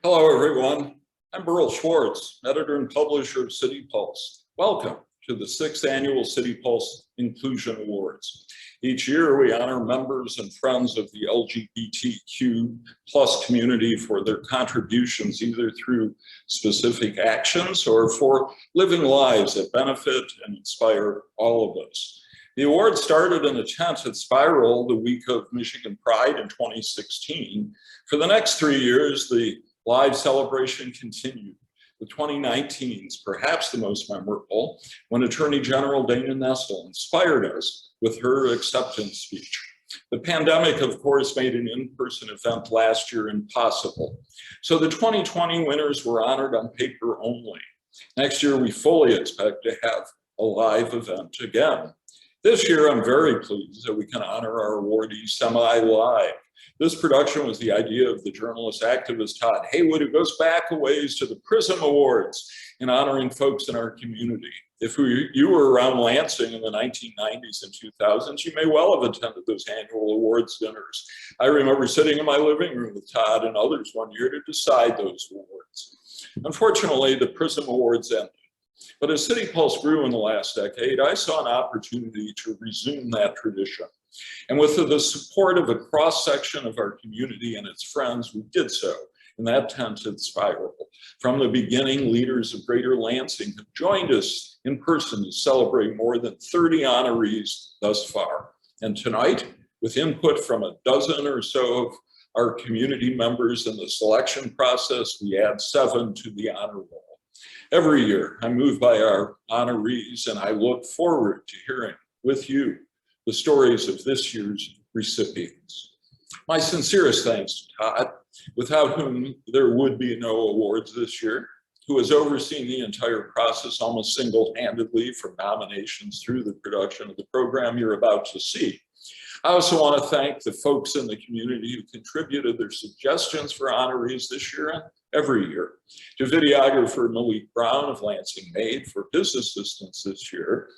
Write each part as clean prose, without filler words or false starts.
Hello, everyone. I'm Berl Schwartz, editor and publisher of City Pulse. Welcome to the 6th Annual City Pulse Inclusion Awards. Each year, we honor members and friends of the LGBTQ plus community for their contributions, either through specific actions or for living lives that benefit and inspire all of us. The award started in a tent at Spiral the week of Michigan Pride in 2016. For the next 3 years, the live celebration continued. The 2019's perhaps the most memorable, when Attorney General Dana Nessel inspired us with her acceptance speech. The pandemic, of course, made an in-person event last year impossible. So the 2020 winners were honored on paper only. Next year, we fully expect to have a live event again. This year, I'm very pleased that we can honor our awardees semi-live. This production was the idea of the journalist activist Todd Heywood, who goes back a ways to the Prism Awards in honoring folks in our community. If you were around Lansing in the 1990s and 2000s, you may well have attended those annual awards dinners. I remember sitting in my living room with Todd and others one year to decide those awards. Unfortunately, the Prism Awards ended. But as City Pulse grew in the last decade, I saw an opportunity to resume that tradition. And with the support of a cross-section of our community and its friends, we did so in that tent at Spiral. From the beginning, leaders of Greater Lansing have joined us in person to celebrate more than 30 honorees thus far. And tonight, with input from a dozen or so of our community members in the selection process, we add 7 to the honor roll. Every year, I'm moved by our honorees, and I look forward to hearing with you the stories of this year's recipients. My sincerest thanks to Todd, without whom there would be no awards this year, who has overseen the entire process almost single-handedly from nominations through the production of the program you're about to see. I also want to thank the folks in the community who contributed their suggestions for honorees this year and every year. To videographer Malik Brown of Lansing Made for his assistance this year.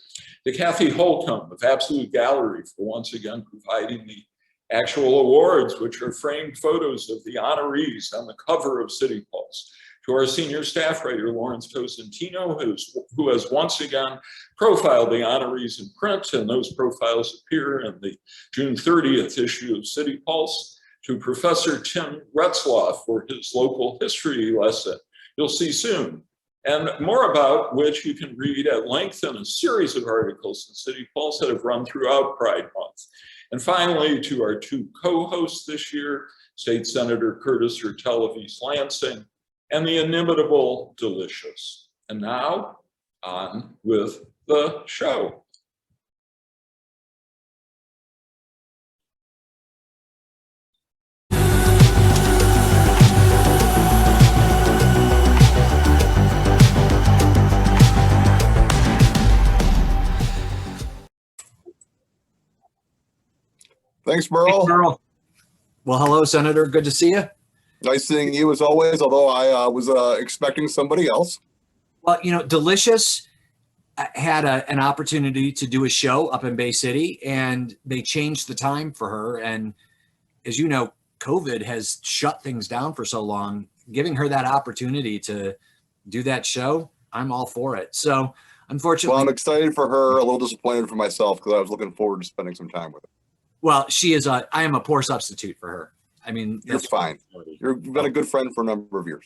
To Kathy Holcomb of Absolute Gallery for once again providing the actual awards, which are framed photos of the honorees on the cover of City Pulse. To our senior staff writer, Lawrence Cosentino, who has once again profiled the honorees in print, and those profiles appear in the June 30th issue of City Pulse. To Professor Tim Ratzlaft for his local history lesson you'll see soon, and more about which you can read at length in a series of articles in City Pulse that have run throughout Pride Month. And finally, to our 2 co-hosts this year, State Senator Curtis Hertel of East Lansing, and the inimitable Delicious. And now, on with the show. Thanks, Berl. Well, hello, Senator. Good to see you. Nice seeing you as always, although I was expecting somebody else. Well, you know, Delicious had an opportunity to do a show up in Bay City, and they changed the time for her. And as you know, COVID has shut things down for so long. Giving her that opportunity to do that show, I'm all for it. So, unfortunately, well, I'm excited for her, a little disappointed for myself because I was looking forward to spending some time with her. Well, I am a poor substitute for her. I mean, you're fine. You've been a good friend for a number of years.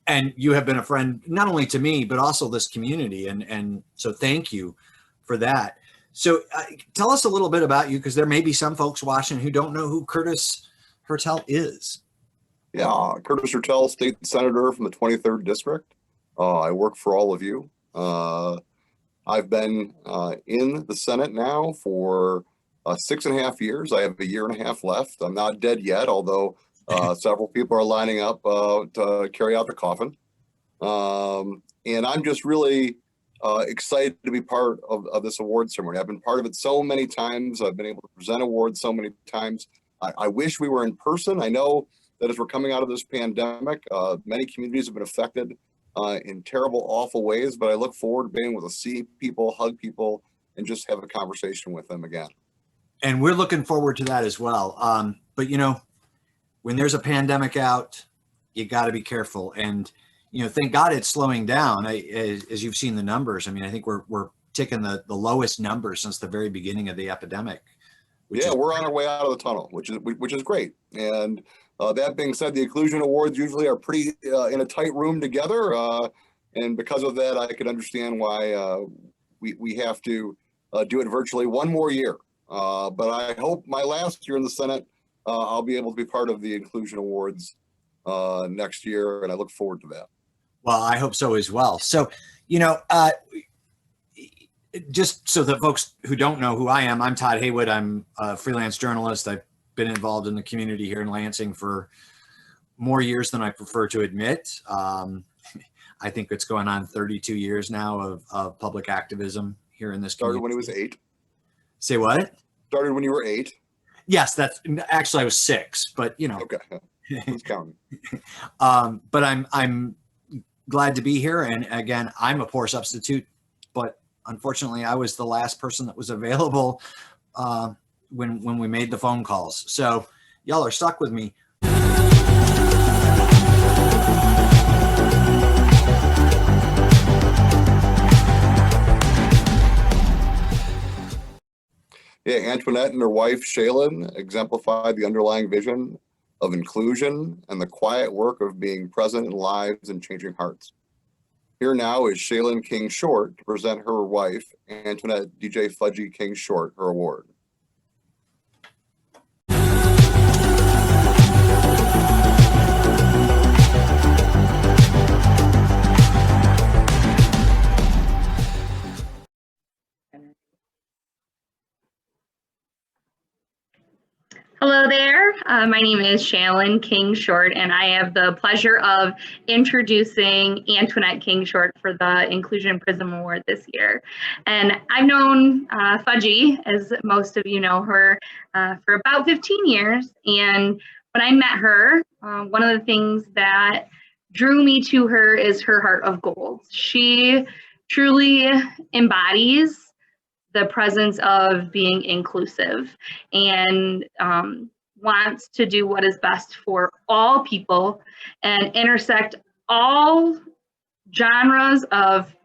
And you have been a friend, not only to me, but also this community. And so thank you for that. So tell us a little bit about you, because there may be some folks watching who don't know who Curtis Hertel is. Yeah, Curtis Hertel, state senator from the 23rd district. I work for all of you. I've been in the Senate now for 6.5 years. I have a year and a half left. I'm not dead yet, although several people are lining up to carry out the coffin. And I'm just really excited to be part of this award ceremony. I've been part of it so many times. I've been able to present awards so many times. I wish we were in person. I know that as we're coming out of this pandemic, many communities have been affected in terrible, awful ways, but I look forward to being able to see people, hug people, and just have a conversation with them again. And we're looking forward to that as well. But you know, when there's a pandemic out, you got to be careful. And, thank God it's slowing down. As you've seen the numbers, I mean, I think we're ticking the lowest numbers since the very beginning of the epidemic. Yeah, we're on our way out of the tunnel, which is great. And that being said, the inclusion awards usually are pretty in a tight room together. And because of that, I could understand why we have to do it virtually one more year. But I hope my last year in the Senate, I'll be able to be part of the inclusion awards next year, and I look forward to that. Well, I hope so as well. So, just so that folks who don't know who I am, I'm Todd Heywood. I'm a freelance journalist. I've been involved in the community here in Lansing for more years than I prefer to admit. I think it's going on 32 years now of public activism here in this community. Started when he was 8. Say what? Started when you were 8. Yes, that's actually I was 6, but Okay, who's counting? But I'm glad to be here, and again, I'm a poor substitute, but unfortunately, I was the last person that was available when we made the phone calls. So y'all are stuck with me. Yeah, Antoinette and her wife, Shaylin, exemplified the underlying vision of inclusion and the quiet work of being present in lives and changing hearts. Here now is Shaylin King Short to present her wife, Antoinette DJ Fudgy King Short, her award. Hello there. My name is Shaylin King Short, and I have the pleasure of introducing Antoinette King Short for the Inclusion Prism Award this year. And I've known Fudgy, as most of you know her, for about 15 years. And when I met her, one of the things that drew me to her is her heart of gold. She truly embodies the presence of being inclusive and wants to do what is best for all people and intersect all genres of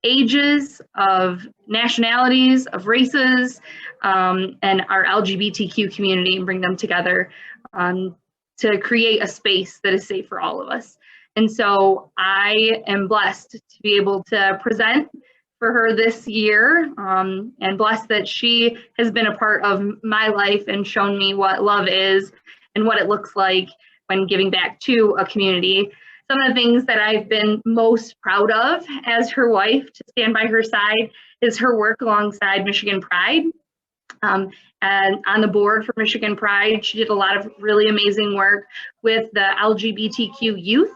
ages, of nationalities, of races, and our LGBTQ community, and bring them together to create a space that is safe for all of us. And so I am blessed to be able to present for her this year, and blessed that she has been a part of my life and shown me what love is and what it looks like when giving back to a community. Some of the things that I've been most proud of as her wife, to stand by her side, is her work alongside Michigan Pride. And on the board for Michigan Pride, she did a lot of really amazing work with the LGBTQ youth,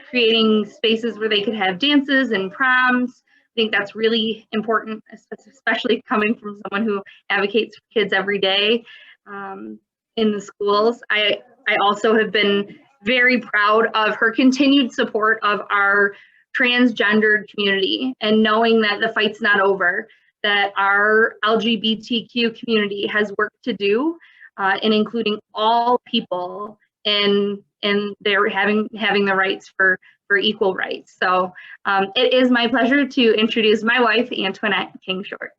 creating spaces where they could have dances and proms. I think that's really important, especially coming from someone who advocates for kids every day in the schools. I also have been very proud of her continued support of our transgendered community, and knowing that the fight's not over, that our LGBTQ community has work to do in including all people in their having the rights for equal rights. So it is my pleasure to introduce my wife, Antoinette King Short.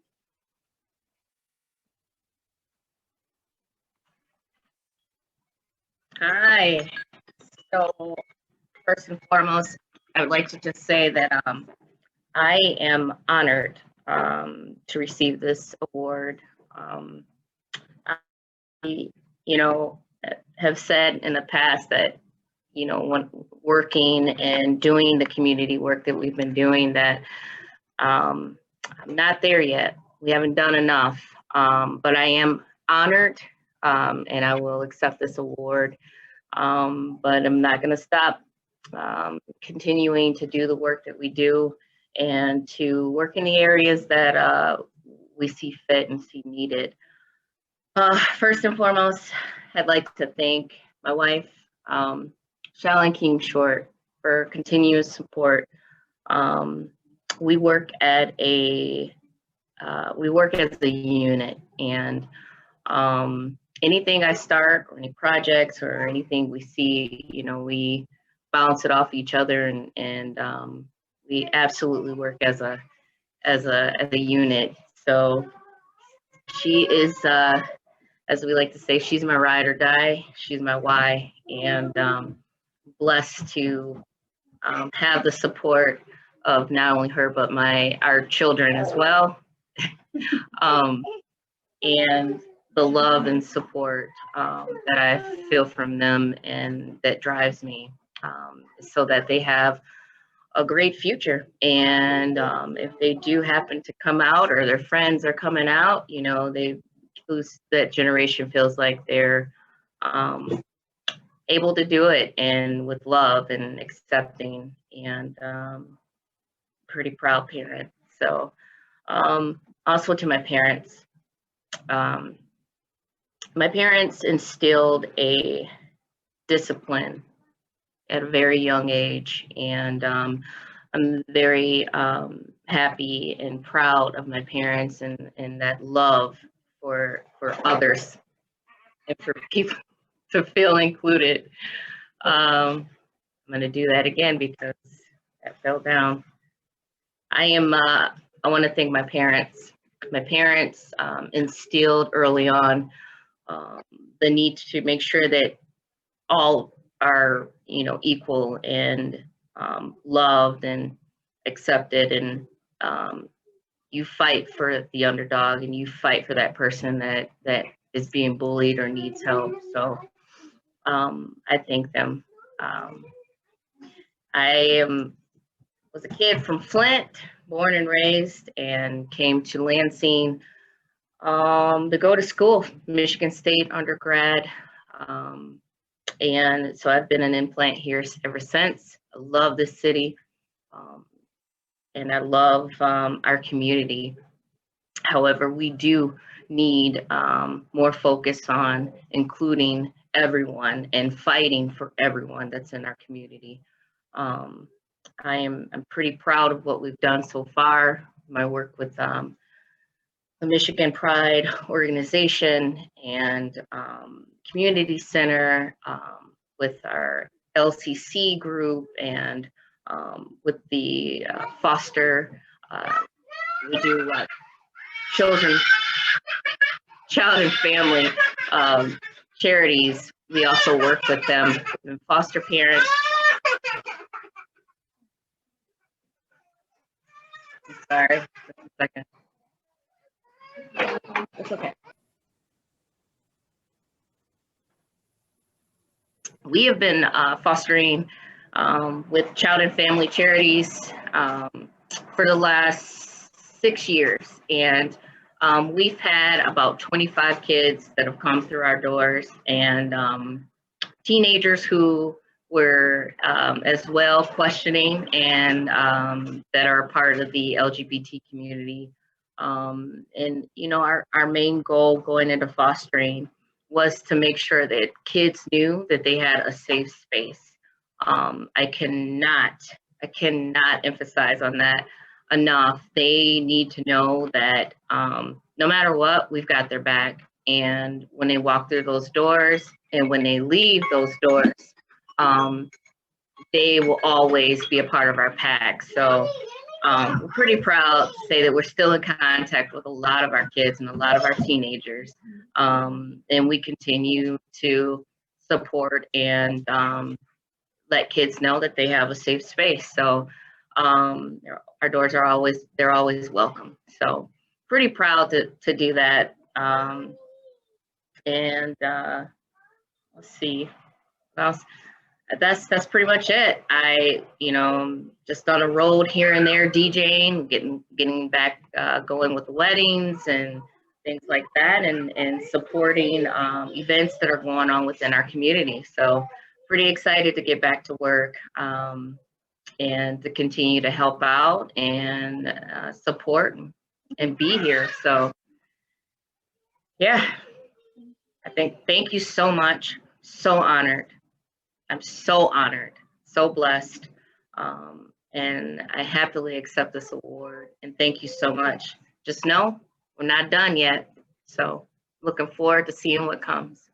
Hi. So first and foremost, I would like to just say that I am honored to receive this award. I, have said in the past that, when working and doing the community work that we've been doing, that I'm not there yet. We haven't done enough, but I am honored, and I will accept this award. But I'm not going to stop continuing to do the work that we do and to work in the areas that we see fit and see needed. First and foremost, I'd like to thank my wife, Shaylin King Short, for continuous support. We work as a unit, and anything I start or any projects or anything we see, you know, we bounce it off each other, and we absolutely work as a unit. So she is, as we like to say, she's my ride or die. She's my why, and blessed to have the support of not only her but our children as well, and the love and support that I feel from them, and that drives me, so that they have a great future. And if they do happen to come out, or their friends are coming out, you know, that generation feels like they're able to do it, and with love and accepting, and pretty proud parent. So also to my parents, my parents instilled a discipline at a very young age, and I'm very happy and proud of my parents, and that love for others and for people to feel included. I'm going to do that again because that fell down. I want to thank my parents. My parents instilled early on the need to make sure that all are, you know, equal and loved and accepted, and you fight for the underdog, and you fight for that person that is being bullied or needs help. So I thank them. I was a kid from Flint, born and raised, and came to Lansing to go to school, Michigan State undergrad. And so I've been an implant here ever since. I love this city, and I love our community. However, we do need more focus on including everyone and fighting for everyone that's in our community. I'm pretty proud of what we've done so far. My work with the Michigan Pride organization and community center, with our LCC group, and with the foster, we do child and family charities. We also work with them and foster parents. I'm sorry, just a second. It's okay. We have been fostering with child and family charities for the last 6 years, and we've had about 25 kids that have come through our doors, and teenagers who were as well questioning, and that are a part of the LGBT community. And you know, our main goal going into fostering was to make sure that kids knew that they had a safe space. I cannot emphasize on that enough. They need to know that no matter what, we've got their back. And when they walk through those doors and when they leave those doors, they will always be a part of our pack. So we're pretty proud to say that we're still in contact with a lot of our kids and a lot of our teenagers. And we continue to support and let kids know that they have a safe space. So our doors are always welcome. So pretty proud to do that. And let's see what else. That's pretty much it. I, you know, just on a road here and there, DJing, getting back going with the weddings and things like that, and supporting events that are going on within our community. So pretty excited to get back to work and to continue to help out and support and be here. So yeah, I think, thank you so much. So honored. I'm so honored, so blessed, and I happily accept this award. And thank you so much. Just know we're not done yet. So looking forward to seeing what comes.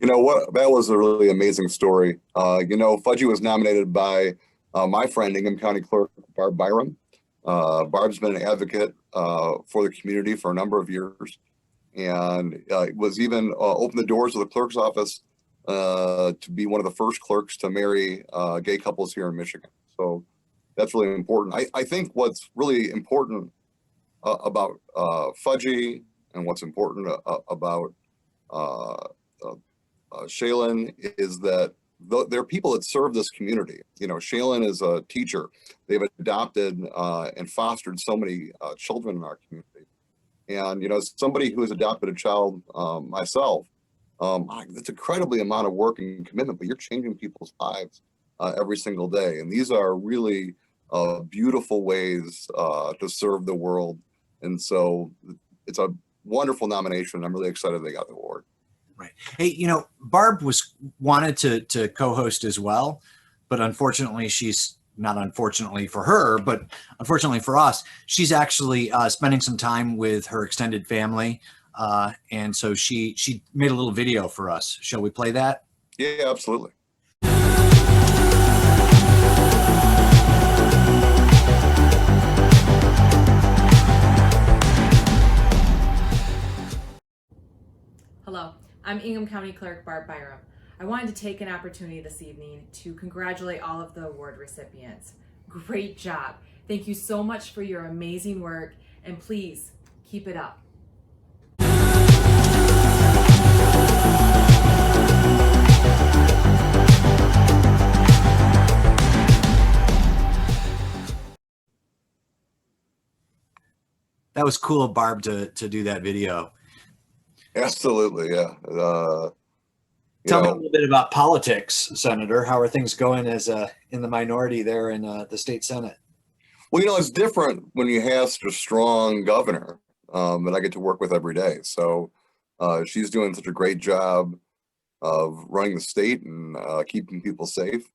You know what? That was a really amazing story. Fudgy was nominated by my friend, Ingham County Clerk Barb Byrum. Barb's been an advocate for the community for a number of years, and was even opened the doors of the clerk's office to be one of the first clerks to marry gay couples here in Michigan. So that's really important. I think what's really important about Fudgy, and what's important about Shaylin, is that there are people that serve this community. Shaylin is a teacher. They've adopted and fostered so many children in our community. And, as somebody who has adopted a child myself, it's incredibly amount of work and commitment, but you're changing people's lives every single day. And these are really beautiful ways to serve the world. And so it's a wonderful nomination. I'm really excited they got the award. Right. Hey, Barb wanted to co-host as well, but unfortunately she's not unfortunately for her, but unfortunately for us, she's actually spending some time with her extended family. And so she made a little video for us. Shall we play that? Yeah, absolutely. Hello, I'm Ingham County Clerk Barb Byrum. I wanted to take an opportunity this evening to congratulate all of the award recipients. Great job. Thank you so much for your amazing work, and please keep it up. That was cool of Barb to do that video. Absolutely, yeah. Tell me a little bit about politics, Senator. How are things going as in the minority there in the state Senate? Well, it's different when you have such a strong governor that I get to work with every day. So she's doing such a great job of running the state and keeping people safe.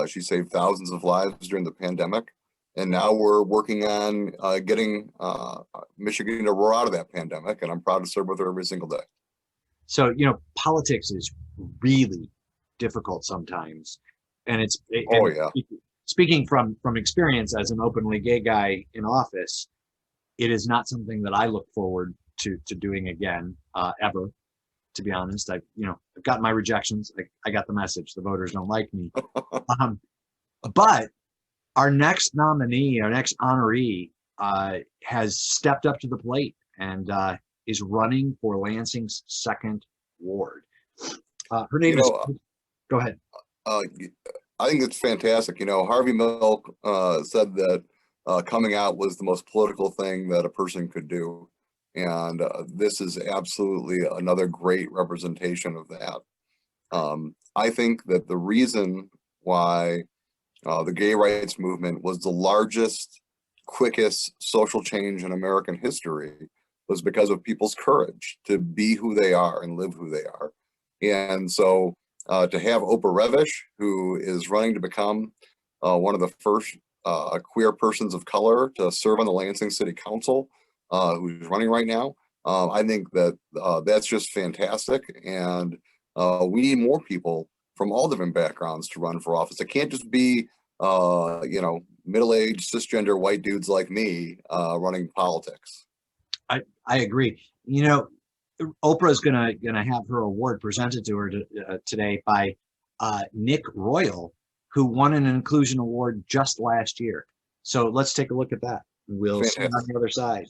She saved thousands of lives during the pandemic. And now we're working on getting Michigan to roar out of that pandemic. And I'm proud to serve with her every single day. So, politics is really difficult sometimes. And speaking from experience as an openly gay guy in office, it is not something that I look forward to doing again, ever, to be honest. I've gotten my rejections. I got the message. The voters don't like me. But our next nominee, our next honoree, has stepped up to the plate and is running for Lansing's 2nd ward. Her name is. Go ahead. I think it's fantastic. Harvey Milk said that coming out was the most political thing that a person could do. And this is absolutely another great representation of that. I think that the reason why the gay rights movement was the largest, quickest social change in American history was because of people's courage to be who they are and live who they are. And so to have Oprah Revish, who is running to become one of the first queer persons of color to serve on the Lansing City Council, who's running right now, I think that that's just fantastic. And we need more people from all different backgrounds to run for office. It can't just be, middle-aged cisgender white dudes like me running politics. I agree. Oprah is gonna have her award presented to her today by Nick Royal, who won an inclusion award just last year. So let's take a look at that. We'll see on the other side.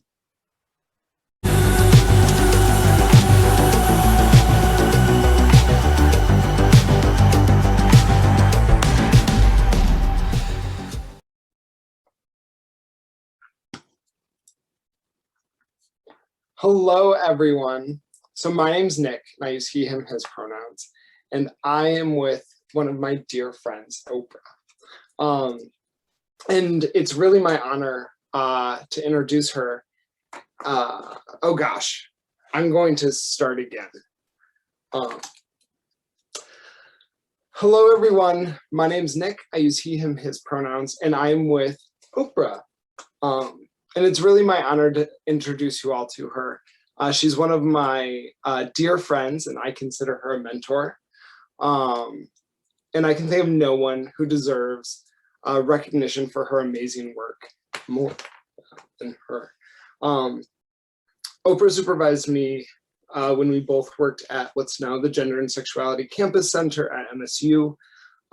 Hello, everyone. So my name's Nick, and I use he, him, his pronouns. And I am with one of my dear friends, Oprah. And it's really my honor to introduce her. Oh gosh, I'm going to start again. Hello everyone, my name's Nick. I use he, him, his pronouns, and I'm with Oprah. And it's really my honor to introduce you all to her. She's one of my dear friends, and I consider her a mentor. And I can think of no one who deserves recognition for her amazing work more than her. Oprah supervised me when we both worked at what's now the Gender and Sexuality Campus Center at MSU.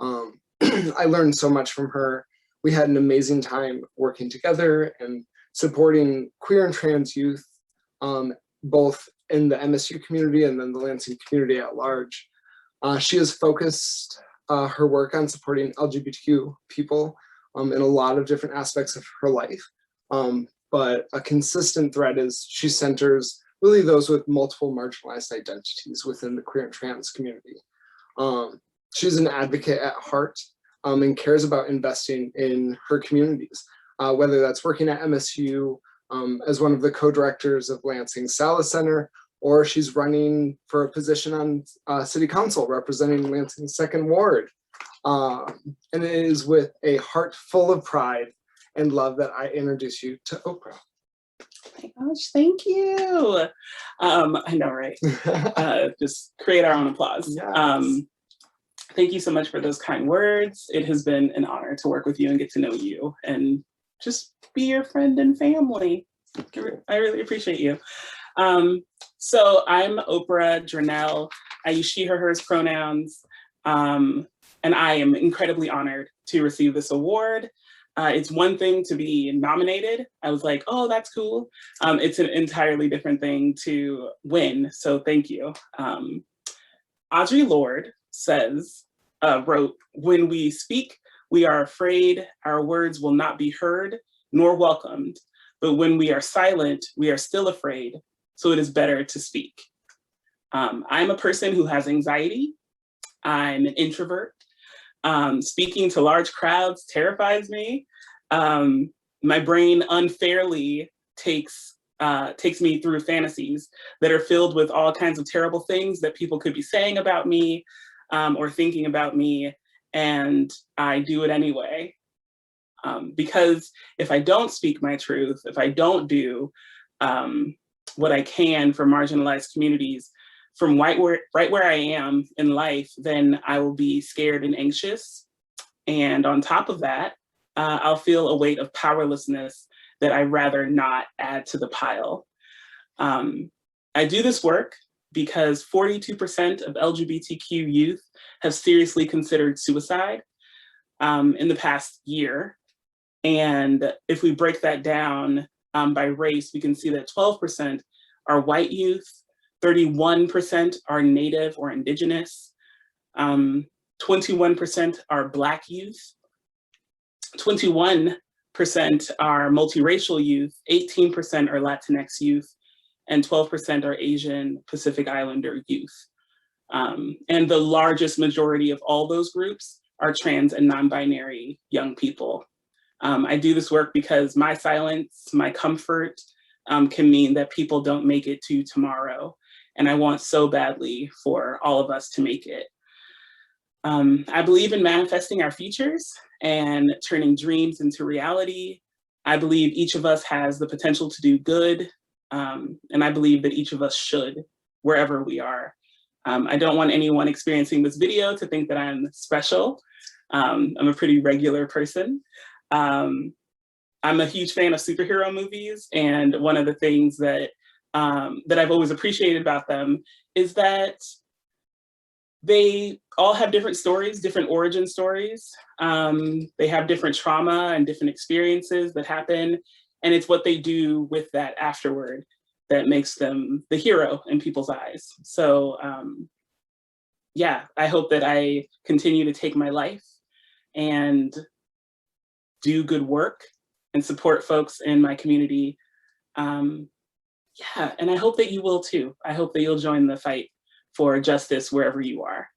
I learned so much from her. We had an amazing time working together and supporting queer and trans youth, both in the MSU community and then the Lansing community at large. She has focused her work on supporting LGBTQ people in a lot of different aspects of her life. But a consistent thread is she centers really those with multiple marginalized identities within the queer and trans community. She's an advocate at heart and cares about investing in her communities, whether that's working at MSU as one of the co-directors of Lansing Salas Center, or she's running for a position on City Council representing Lansing's 2nd Ward. And it is with a heart full of pride and love that I introduce you to Oprah. Oh my gosh, thank you. I know, right? Just create our own applause. Yes. Thank you so much for those kind words. It has been an honor to work with you and get to know you and just be your friend and family. I really appreciate you. So I'm Oprah Drenell. I use she, her, hers pronouns. And I am incredibly honored to receive this award. It's one thing to be nominated. I was like, oh, that's cool. It's an entirely different thing to win. So thank you. Audre Lorde wrote, when we speak, we are afraid our words will not be heard nor welcomed. But when we are silent, we are still afraid. So it is better to speak. I'm a person who has anxiety. I'm an introvert. Speaking to large crowds terrifies me. My brain unfairly takes me through fantasies that are filled with all kinds of terrible things that people could be saying about me or thinking about me, and I do it anyway. Because if I don't speak my truth, if I don't do what I can for marginalized communities from right where I am in life, then I will be scared and anxious. And on top of that, I'll feel a weight of powerlessness that I'd rather not add to the pile. I do this work because 42% of LGBTQ youth have seriously considered suicide in the past year. And if we break that down by race, we can see that 12% are white youth, 31% are Native or Indigenous, 21% are Black youth, 21% are multiracial youth, 18% are Latinx youth, and 12% are Asian Pacific Islander youth. And the largest majority of all those groups are trans and non-binary young people. I do this work because my silence, my comfort can mean that people don't make it to tomorrow. And I want so badly for all of us to make it. I believe in manifesting our futures and turning dreams into reality. I believe each of us has the potential to do good. And I believe that each of us should, wherever we are. I don't want anyone experiencing this video to think that I'm special. I'm a pretty regular person. I'm a huge fan of superhero movies, and one of the things that I've always appreciated about them is that they all have different stories, different origin stories. They have different trauma and different experiences that happen, and it's what they do with that afterward that makes them the hero in people's eyes. So yeah, I hope that I continue to take my life and do good work and support folks in my community. Yeah, and I hope that you will too. I hope that you'll join the fight for justice wherever you are.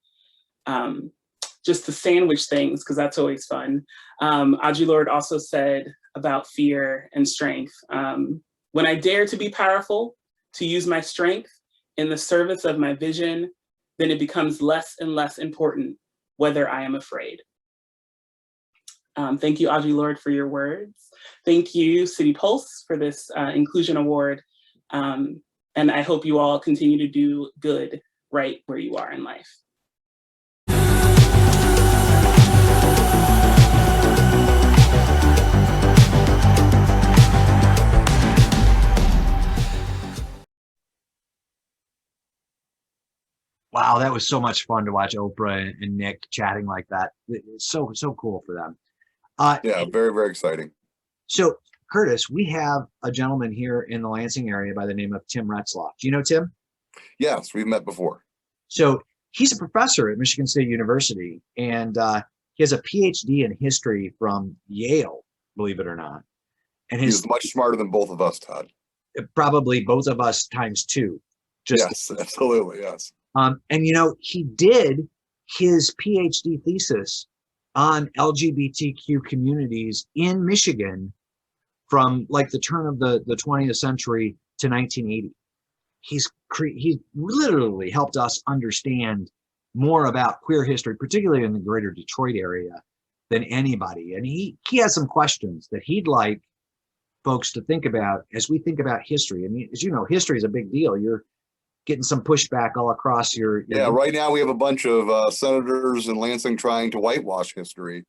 just to sandwich things, because that's always fun. Audre Lorde also said about fear and strength. When I dare to be powerful, to use my strength in the service of my vision, then it becomes less and less important whether I am afraid. Thank you, Audre Lorde, for your words. Thank you, City Pulse, for this Inclusion Award. And I hope you all continue to do good right where you are in life. Wow, that was so much fun to watch Oprah and Nick chatting like that. It's so cool for them. Yeah, very, very exciting. So, Curtis, we have a gentleman here in the Lansing area by the name of Tim Ratzlaft. Do you know Tim? Yes, we've met before. So he's a professor at Michigan State University, and he has a PhD in history from Yale, believe it or not. And He's much smarter than both of us, Todd. probably both of us times two. Yes, absolutely, yes. And he did his PhD thesis on LGBTQ communities in Michigan from like the turn of the 20th century to 1980. He literally helped us understand more about queer history, particularly in the greater Detroit area, than anybody. And he has some questions that he'd like folks to think about as we think about history. I mean, as you know, history is a big deal. You're getting some pushback all across your Yeah, right now we have a bunch of senators in Lansing trying to whitewash history.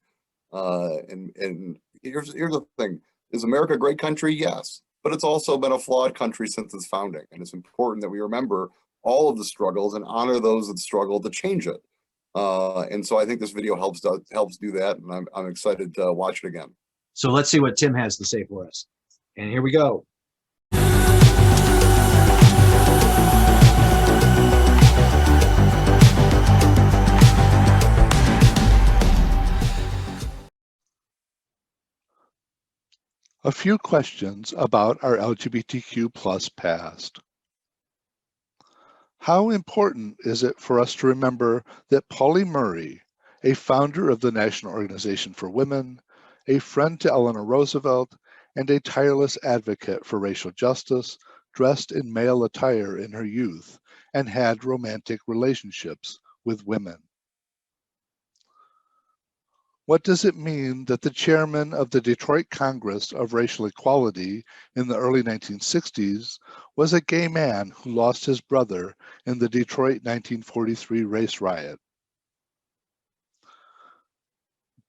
And here's the thing. Is America a great country? Yes. But it's also been a flawed country since its founding. And it's important that we remember all of the struggles and honor those that struggled to change it. And so I think this video helps do that. And I'm excited to watch it again. So let's see what Tim has to say for us. And here we go. A few questions about our LGBTQ plus past. How important is it for us to remember that Pauli Murray, a founder of the National Organization for Women, a friend to Eleanor Roosevelt, and a tireless advocate for racial justice, dressed in male attire in her youth and had romantic relationships with women? What does it mean that the chairman of the Detroit Congress of Racial Equality in the early 1960s was a gay man who lost his brother in the Detroit 1943 race riot?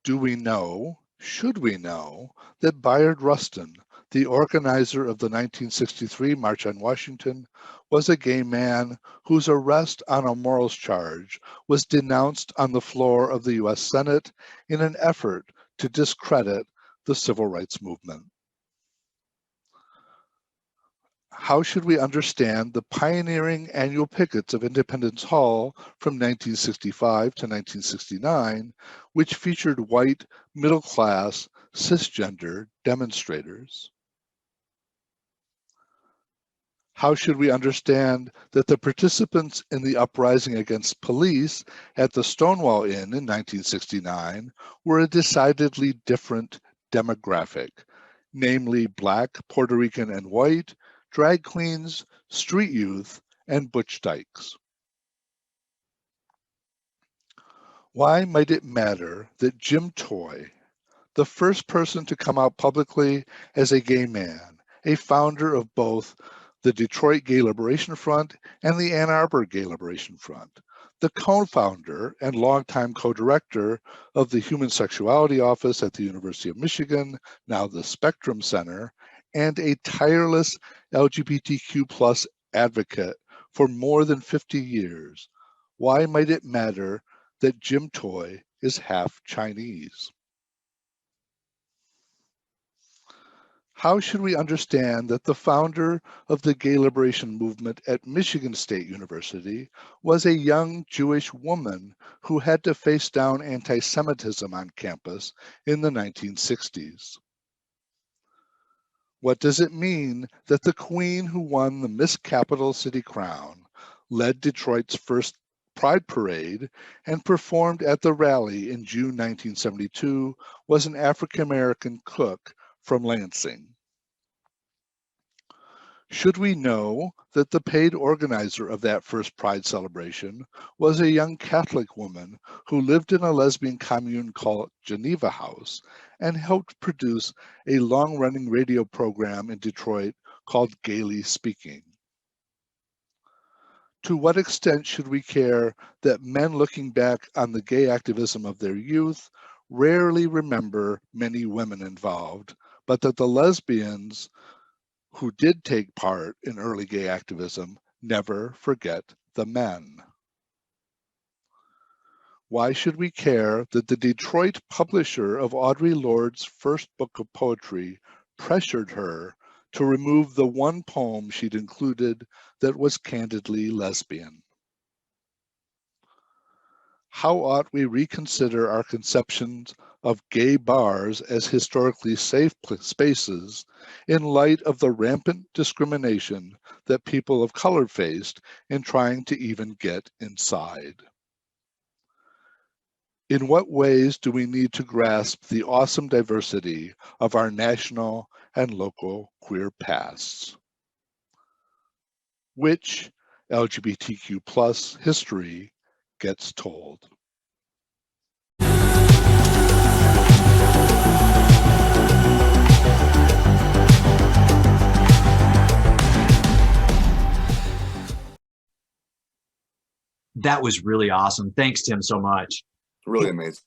Do we know, should we know, that Bayard Rustin, the organizer of the 1963 March on Washington, was a gay man whose arrest on a morals charge was denounced on the floor of the US Senate in an effort to discredit the civil rights movement? How should we understand the pioneering annual pickets of Independence Hall from 1965 to 1969, which featured white, middle-class, cisgender demonstrators? How should we understand that the participants in the uprising against police at the Stonewall Inn in 1969 were a decidedly different demographic, namely Black, Puerto Rican, and white, drag queens, street youth, and butch dykes? Why might it matter that Jim Toy, the first person to come out publicly as a gay man, a founder of both the Detroit Gay Liberation Front and the Ann Arbor Gay Liberation Front, the co-founder and longtime co-director of the Human Sexuality Office at the University of Michigan, now the Spectrum Center, and a tireless LGBTQ plus advocate for more than 50 years, why might it matter that Jim Toy is half Chinese? How should we understand that the founder of the gay liberation movement at Michigan State University was a young Jewish woman who had to face down anti-Semitism on campus in the 1960s? What does it mean that the queen who won the Miss Capital City crown led Detroit's first Pride Parade and performed at the rally in June 1972 was an African-American cook from Lansing. Should we know that the paid organizer of that first Pride celebration was a young Catholic woman who lived in a lesbian commune called Geneva House and helped produce a long-running radio program in Detroit called Gaily Speaking? To what extent should we care that men looking back on the gay activism of their youth rarely remember many women involved, but that the lesbians who did take part in early gay activism never forget the men? Why should we care that the Detroit publisher of Audre Lorde's first book of poetry pressured her to remove the one poem she'd included that was candidly lesbian? How ought we reconsider our conceptions of gay bars as historically safe spaces in light of the rampant discrimination that people of color faced in trying to even get inside? In what ways do we need to grasp the awesome diversity of our national and local queer pasts? Which LGBTQ+ history gets told? That was really awesome. Thanks, Tim, so much. Really amazing.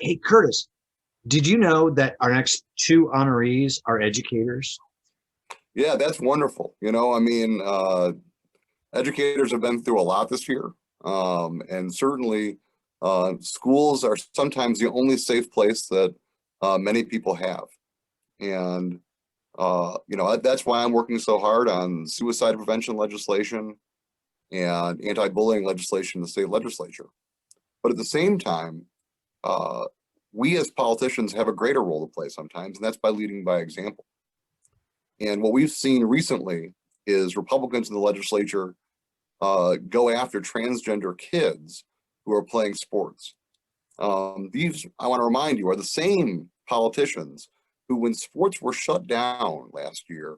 Hey, Curtis, did you know that our next two honorees are educators? Yeah, that's wonderful. You know, I mean, educators have been through a lot this year. And certainly schools are sometimes the only safe place that many people have. And, you know, that's why I'm working so hard on suicide prevention legislation and anti-bullying legislation in the state legislature. But at the same time, we as politicians have a greater role to play sometimes, and that's by leading by example. And what we've seen recently is Republicans in the legislature go after transgender kids who are playing sports. These, I want to remind you, are the same politicians who, when sports were shut down last year,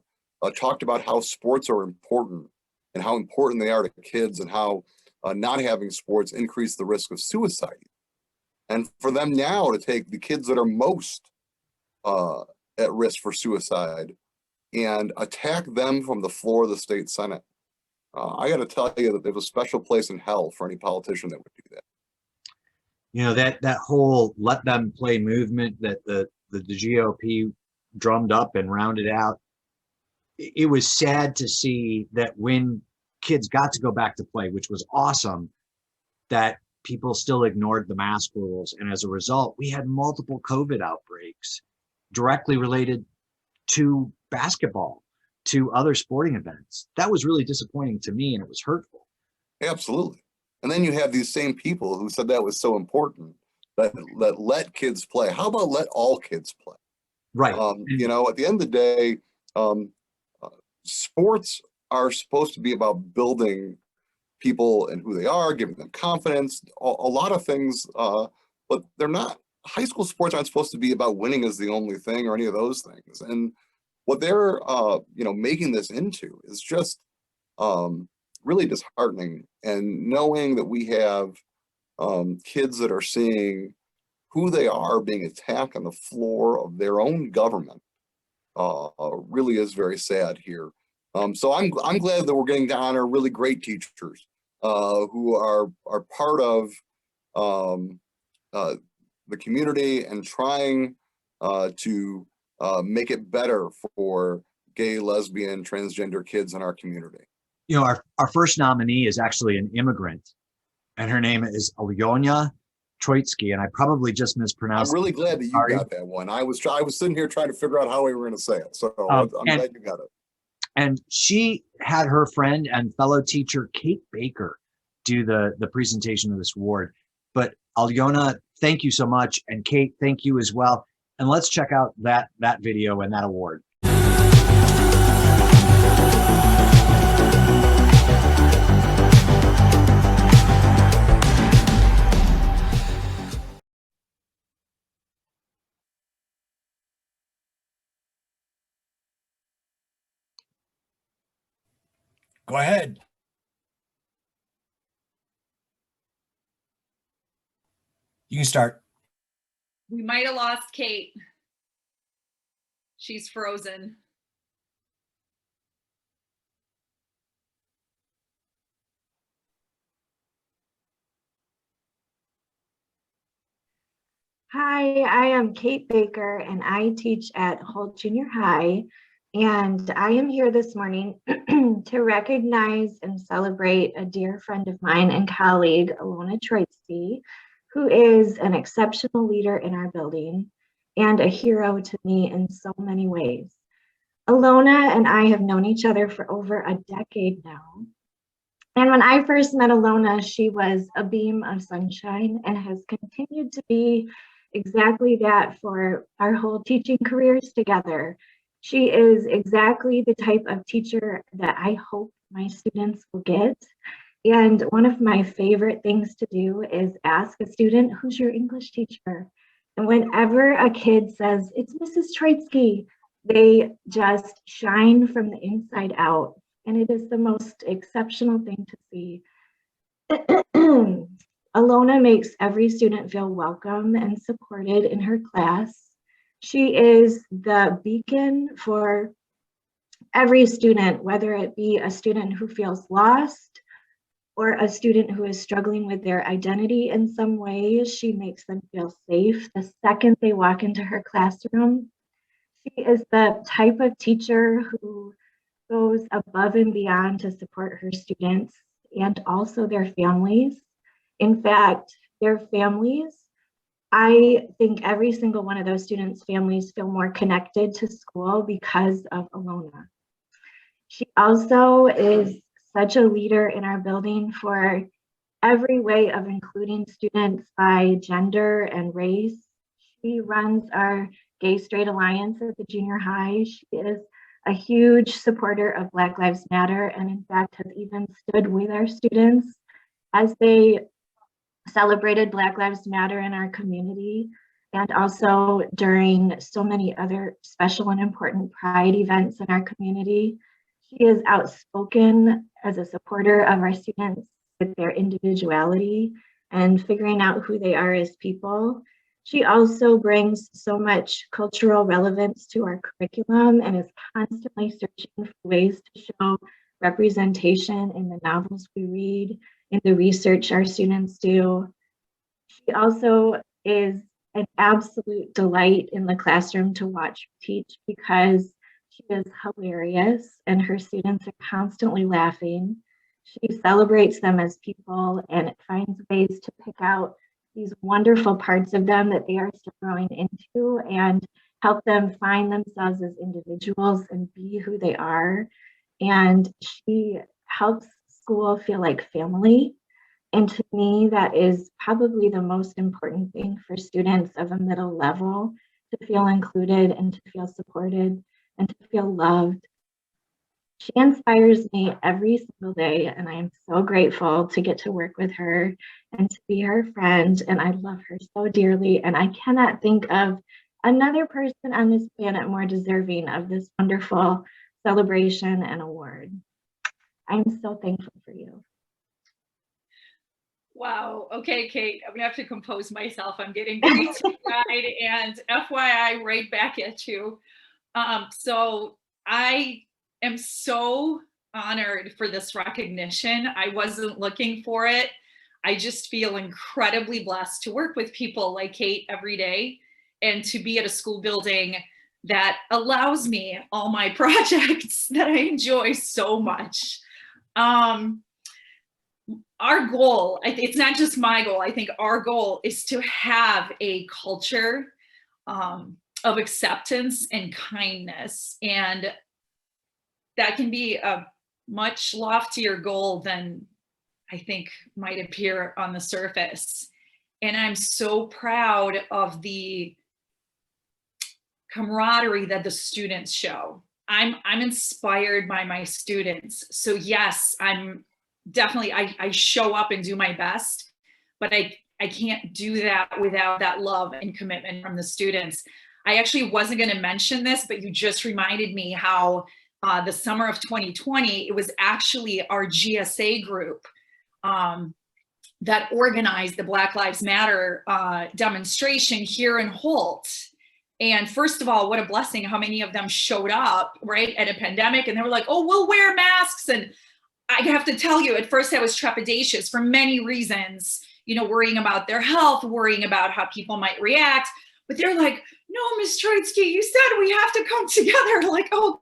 talked about how sports are important and how important they are to kids and how not having sports increase the risk of suicide. And for them now to take the kids that are most at risk for suicide and attack them from the floor of the state Senate, I got to tell you that there's a special place in hell for any politician that would do that. You know, that whole let them play movement that the GOP drummed up and rounded out, it was sad to see that when kids got to go back to play, which was awesome, that people still ignored the mask rules. And as a result, we had multiple COVID outbreaks directly related to basketball, to other sporting events. That was really disappointing to me, and it was hurtful. Absolutely. And then you have these same people who said that was so important, that let kids play. How about let all kids play? Right. You know, at the end of the day, sports are supposed to be about building people and who they are, giving them confidence, a lot of things, but they're not. High school sports aren't supposed to be about winning as the only thing or any of those things. And what they're, you know, making this into is just really disheartening. And knowing that we have kids that are seeing who they are being attacked on the floor of their own government really is very sad here. So I'm glad that we're getting to honor really great teachers who are part of the community and trying to make it better for gay, lesbian, transgender kids in our community. You know, our first nominee is actually an immigrant, and her name is Oligonia Troitsky, and I probably just mispronounced. I'm really glad that you got that one. I was sitting here trying to figure out how we were going to say it, so I'm glad you got it. And she had her friend and fellow teacher Kate Baker do the presentation of this award. But Alyona, thank you so much, and Kate, thank you as well. And let's check out that video and that award. Go ahead. You can start. We might have lost Kate. She's frozen. Hi, I am Kate Baker and I teach at Holt Junior High. And I am here this morning to recognize and celebrate a dear friend of mine and colleague, Oligonia Troitsky, who is an exceptional leader in our building and a hero to me in so many ways. Alona and I have known each other for over a decade now. And when I first met Alona, she was a beam of sunshine and has continued to be exactly that for our whole teaching careers together. She is exactly the type of teacher that I hope my students will get. And one of my favorite things to do is ask a student, who's your English teacher? And whenever a kid says, it's Mrs. Troitsky, they just shine from the inside out. And it is the most exceptional thing to see. Alona makes every student feel welcome and supported in her class. She is the beacon for every student, whether it be a student who feels lost or a student who is struggling with their identity in some way. She makes them feel safe the second they walk into her classroom. She is the type of teacher who goes above and beyond to support her students and also their families. In fact, their families, I think every single one of those students' families feel more connected to school because of Alona. She also is such a leader in our building for every way of including students by gender and race. She runs our Gay Straight Alliance at the junior high. She is a huge supporter of Black Lives Matter and in fact has even stood with our students as they celebrated Black Lives Matter in our community and also during so many other special and important pride events in our community. She is outspoken as a supporter of our students with their individuality and figuring out who they are as people. She also brings so much cultural relevance to our curriculum and is constantly searching for ways to show representation in the novels we read, in the research our students do. She also is an absolute delight in the classroom to watch her teach because she is hilarious and her students are constantly laughing. She celebrates them as people and finds ways to pick out these wonderful parts of them that they are still growing into and help them find themselves as individuals and be who they are. And she helps school feel like family. And to me, that is probably the most important thing for students of a middle level, to feel included and to feel supported and to feel loved. She inspires me every single day, and I am so grateful to get to work with her and to be her friend, and I love her so dearly, and I cannot think of another person on this planet more deserving of this wonderful celebration and award. I'm so thankful for you. Wow. Okay, Kate, I'm gonna have to compose myself. I'm getting very teary-eyed and FYI right back at you. So I am so honored for this recognition. I wasn't looking for it. I just feel incredibly blessed to work with people like Kate every day and to be at a school building that allows me all my projects that I enjoy so much. Our goal, it's not just my goal, I think our goal is to have a culture of acceptance and kindness. And that can be a much loftier goal than I think might appear on the surface. And I'm so proud of the camaraderie that the students show. I'm inspired by my students. So yes, I'm definitely, I show up and do my best, but I can't do that without that love and commitment from the students. I actually wasn't going to mention this, but you just reminded me how the summer of 2020, it was actually our GSA group that organized the Black Lives Matter demonstration here in Holt. And first of all, what a blessing how many of them showed up, right, at a pandemic, and they were like, oh, we'll wear masks. And I have to tell you, at first I was trepidatious for many reasons, you know, worrying about their health, worrying about how people might react. But they're like, no, Ms. Troitsky, you said we have to come together. Like, oh,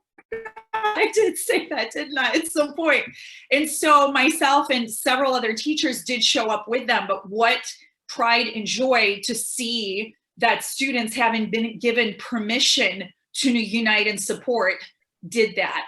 I did say that, didn't I, at some point? And so myself and several other teachers did show up with them. But what pride and joy to see that students, having been given permission to unite and support, did that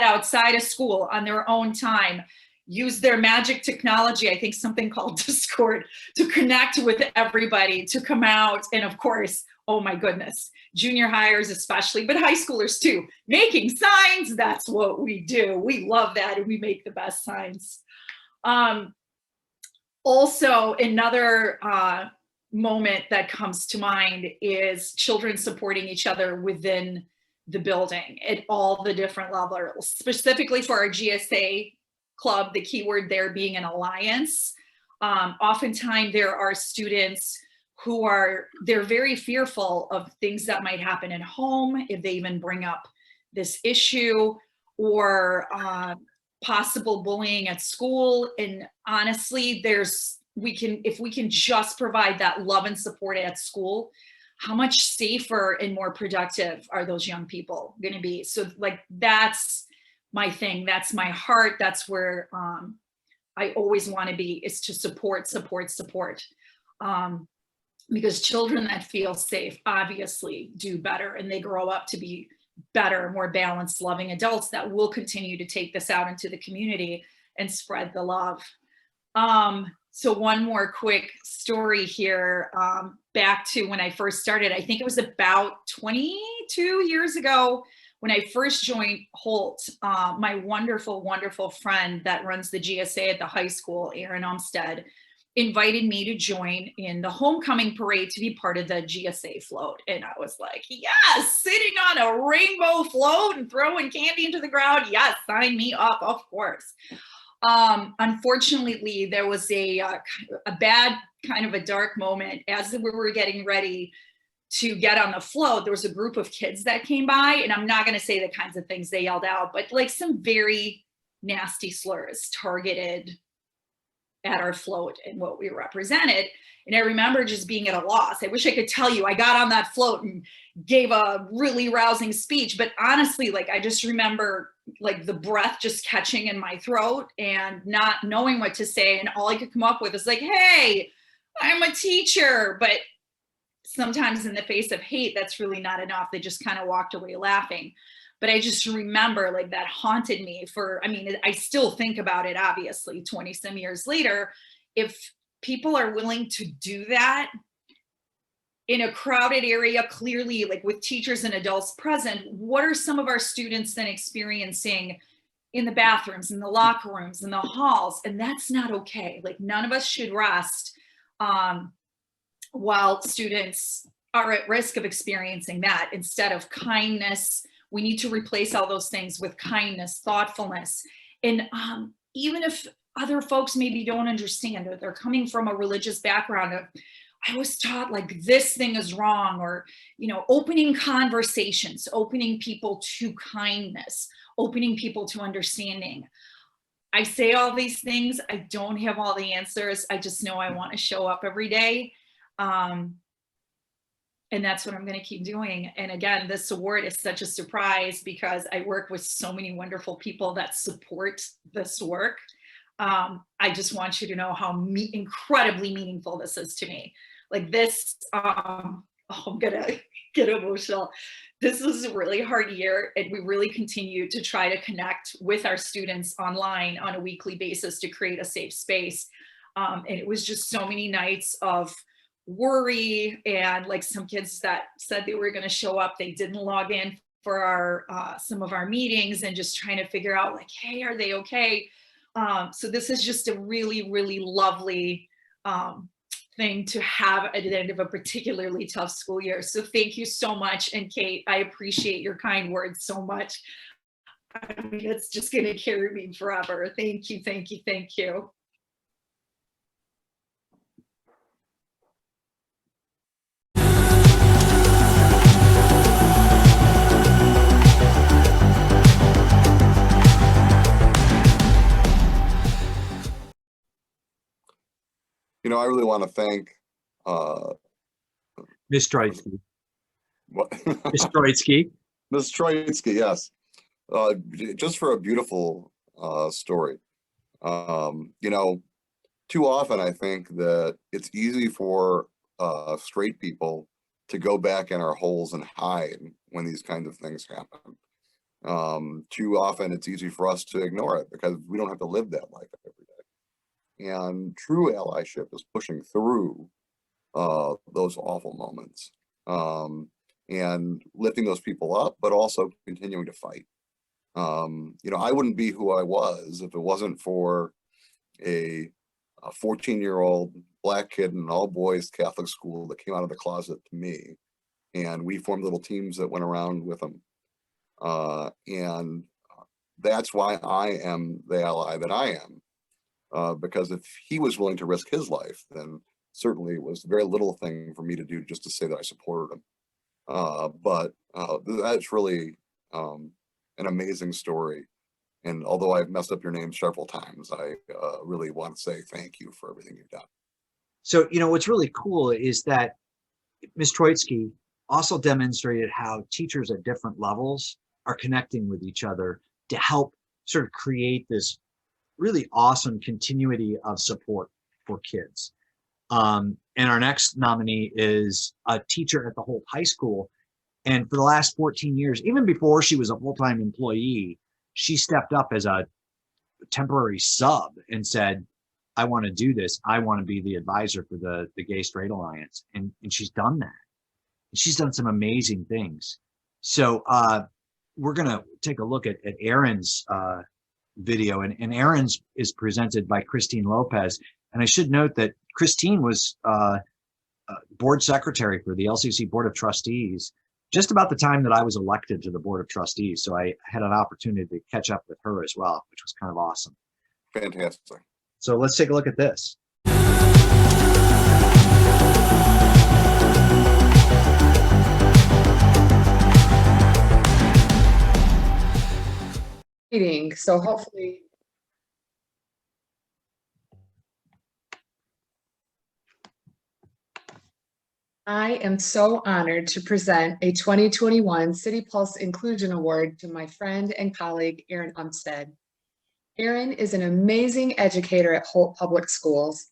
outside of school on their own time, use their magic technology, I think something called Discord, to connect with everybody, to come out. And of course, oh my goodness, junior hires especially, but high schoolers too, making signs. That's what we do. We love that, and we make the best signs. Also, another moment that comes to mind is children supporting each other within the building at all the different levels, specifically for our GSA club, the keyword there being an alliance. Oftentimes there are students who they're very fearful of things that might happen at home if they even bring up this issue, or possible bullying at school. And honestly, if we can just provide that love and support at school, how much safer and more productive are those young people going to be? So like, that's my thing. That's my heart. That's where I always want to be, is to support. Because children that feel safe obviously do better, and they grow up to be better, more balanced, loving adults that will continue to take this out into the community and spread the love. So one more quick story here, back to when I first started. I think it was about 22 years ago when I first joined Holt. My wonderful, wonderful friend that runs the GSA at the high school, Erin Umstead, invited me to join in the homecoming parade to be part of the GSA float. And I was like, yes, sitting on a rainbow float and throwing candy into the ground. Yes, sign me up, of course. Unfortunately, there was a bad, kind of a dark moment as we were getting ready to get on the float. There was a group of kids that came by, and I'm not going to say the kinds of things they yelled out, but like some very nasty slurs targeted at our float and what we represented. And I remember just being at a loss. I wish I could tell you I got on that float and gave a really rousing speech, but honestly, like, I just remember like the breath just catching in my throat and not knowing what to say. And all I could come up with is like, hey, I'm a teacher. But sometimes in the face of hate, that's really not enough. They just kind of walked away laughing. But I just remember like that haunted me I still think about it, obviously, 20 some years later. If people are willing to do that in a crowded area, clearly like with teachers and adults present, what are some of our students then experiencing in the bathrooms, in the locker rooms, in the halls? And that's not okay. Like, none of us should rest while students are at risk of experiencing that. Instead of kindness, we need to replace all those things with kindness, thoughtfulness. And even if other folks maybe don't understand, or they're coming from a religious background of, I was taught like this thing is wrong, or, opening conversations, opening people to kindness, opening people to understanding. I say all these things. I don't have all the answers. I just know I want to show up every day. And that's what I'm going to keep doing. And again, this award is such a surprise because I work with so many wonderful people that support this work. I just want you to know how incredibly meaningful this is to me. Like this, I'm going to get emotional. This is a really hard year, and we really continue to try to connect with our students online on a weekly basis to create a safe space. And it was just so many nights of worry, and like some kids that said they were going to show up, they didn't log in for our some of our meetings, and just trying to figure out like, hey, are they okay? So this is just a really, really lovely thing to have at the end of a particularly tough school year. So thank you so much. And Kate, I appreciate your kind words so much. I mean, it's just going to carry me forever. Thank you, thank you, thank you. You know, I really want to thank Miss Troitsky. what Miss Troitsky. Ms. Troitsky, yes. Just for a beautiful story. You know, too often I think that it's easy for straight people to go back in our holes and hide when these kinds of things happen. Too often it's easy for us to ignore it because we don't have to live that life every day. And true allyship is pushing through those awful moments and lifting those people up, but also continuing to fight. You know, I wouldn't be who I was if it wasn't for a 14-year-old Black kid in an all-boys Catholic school that came out of the closet to me, and we formed little teams that went around with him. And that's why I am the ally that I am. Because if he was willing to risk his life, then certainly it was a very little thing for me to do just to say that I supported him. But that's really an amazing story. And although I've messed up your name several times, I really want to say thank you for everything you've done. So, you know, what's really cool is that Ms. Troitsky also demonstrated how teachers at different levels are connecting with each other to help sort of create this really awesome continuity of support for kids. And our next nominee is a teacher at the Holt High School. And for the last 14 years, even before she was a full-time employee, she stepped up as a temporary sub and said, I want to do this. I want to be the advisor for the Gay Straight Alliance. And she's done that. And she's done some amazing things. So we're going to take a look at Erin's video, and Erin's is presented by Christine Lopez. And I should note that Christine was board secretary for the LCC Board of Trustees just about the time that I was elected to the Board of Trustees. So I had an opportunity to catch up with her as well, which was kind of awesome. Fantastic. So let's take a look at this. So hopefully I am so honored to present a 2021 City Pulse Inclusion Award to my friend and colleague, Erin Umstead. Erin is an amazing educator at Holt Public Schools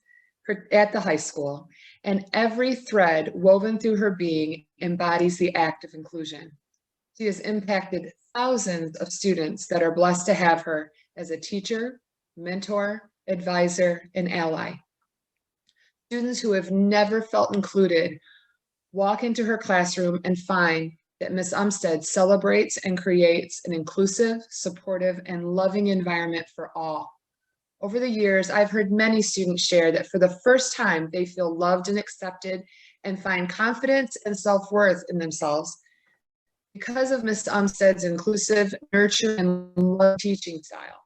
at the high school, and every thread woven through her being embodies the act of inclusion. She has impacted thousands of students that are blessed to have her as a teacher, mentor, advisor, and ally. Students who have never felt included walk into her classroom and find that Ms. Umstead celebrates and creates an inclusive, supportive, and loving environment for all. Over the years, I've heard many students share that for the first time, they feel loved and accepted and find confidence and self-worth in themselves because of Ms. Umstead's inclusive, nurturing, and love teaching style.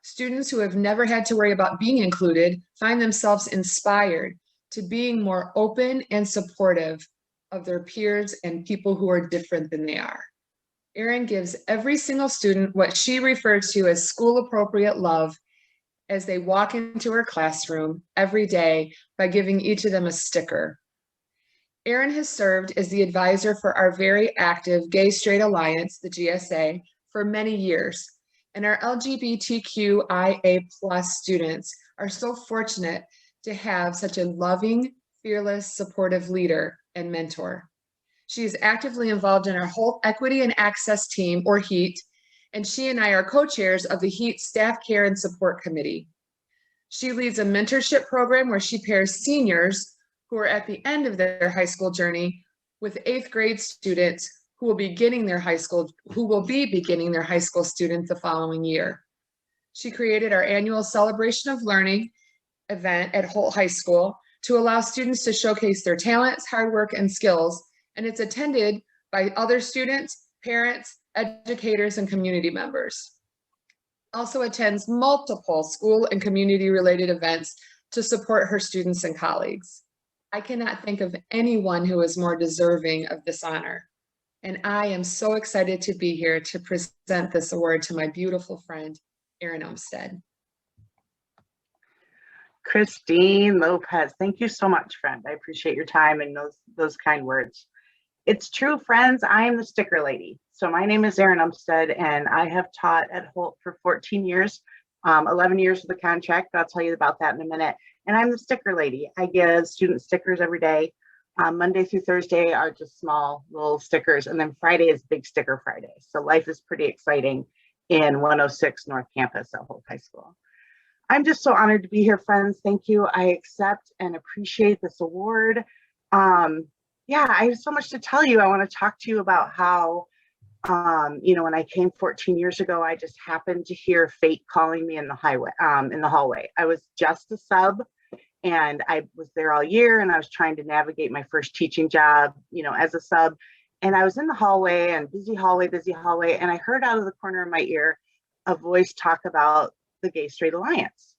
Students who have never had to worry about being included find themselves inspired to being more open and supportive of their peers and people who are different than they are. Erin gives every single student what she refers to as school-appropriate love as they walk into her classroom every day by giving each of them a sticker. Erin has served as the advisor for our very active Gay Straight Alliance, the GSA, for many years. And our LGBTQIA+ students are so fortunate to have such a loving, fearless, supportive leader and mentor. She is actively involved in our Holt Equity and Access Team, or HEAT, and she and I are co-chairs of the HEAT Staff Care and Support Committee. She leads a mentorship program where she pairs seniors who are at the end of their high school journey with 8th grade students who will be beginning their high school students the following year. She created our annual Celebration of Learning event at Holt High School to allow students to showcase their talents, hard work, and skills, and it's attended by other students, parents, educators, and community members. Also attends multiple school and community-related events to support her students and colleagues. I cannot think of anyone who is more deserving of this honor. And I am so excited to be here to present this award to my beautiful friend, Erin Umstead. Christine Lopez, thank you so much, friend. I appreciate your time and those kind words. It's true, friends, I am the sticker lady. So my name is Erin Umstead, and I have taught at Holt for 14 years, 11 years of the contract. I'll tell you about that in a minute. And I'm the sticker lady. I give student stickers every day. Monday through Thursday are just small little stickers, and then Friday is Big Sticker Friday. So life is pretty exciting in 106 North Campus at Holt High School. I'm just so honored to be here, friends. Thank you. I accept and appreciate this award. Yeah, I have so much to tell you. I want to talk to you about how, when I came 14 years ago, I just happened to hear fate calling me in the hallway. I was just a sub, and I was there all year, and I was trying to navigate my first teaching job, as a sub. And I was in the hallway, and busy hallway, and I heard out of the corner of my ear a voice talk about the Gay Straight Alliance.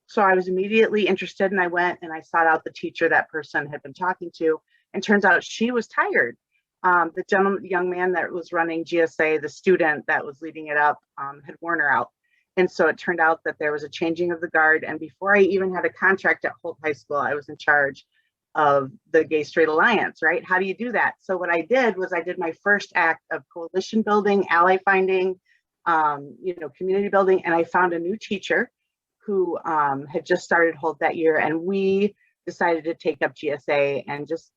So I was immediately interested, and I went and I sought out the teacher that person had been talking to, and turns out she was tired. The young man that was running GSA, the student that was leading it up, had worn her out. And so it turned out that there was a changing of the guard. And before I even had a contract at Holt High School, I was in charge of the Gay Straight Alliance, right? How do you do that? So what I did was I did my first act of coalition building, ally finding, community building. And I found a new teacher who had just started Holt that year. And we decided to take up GSA and just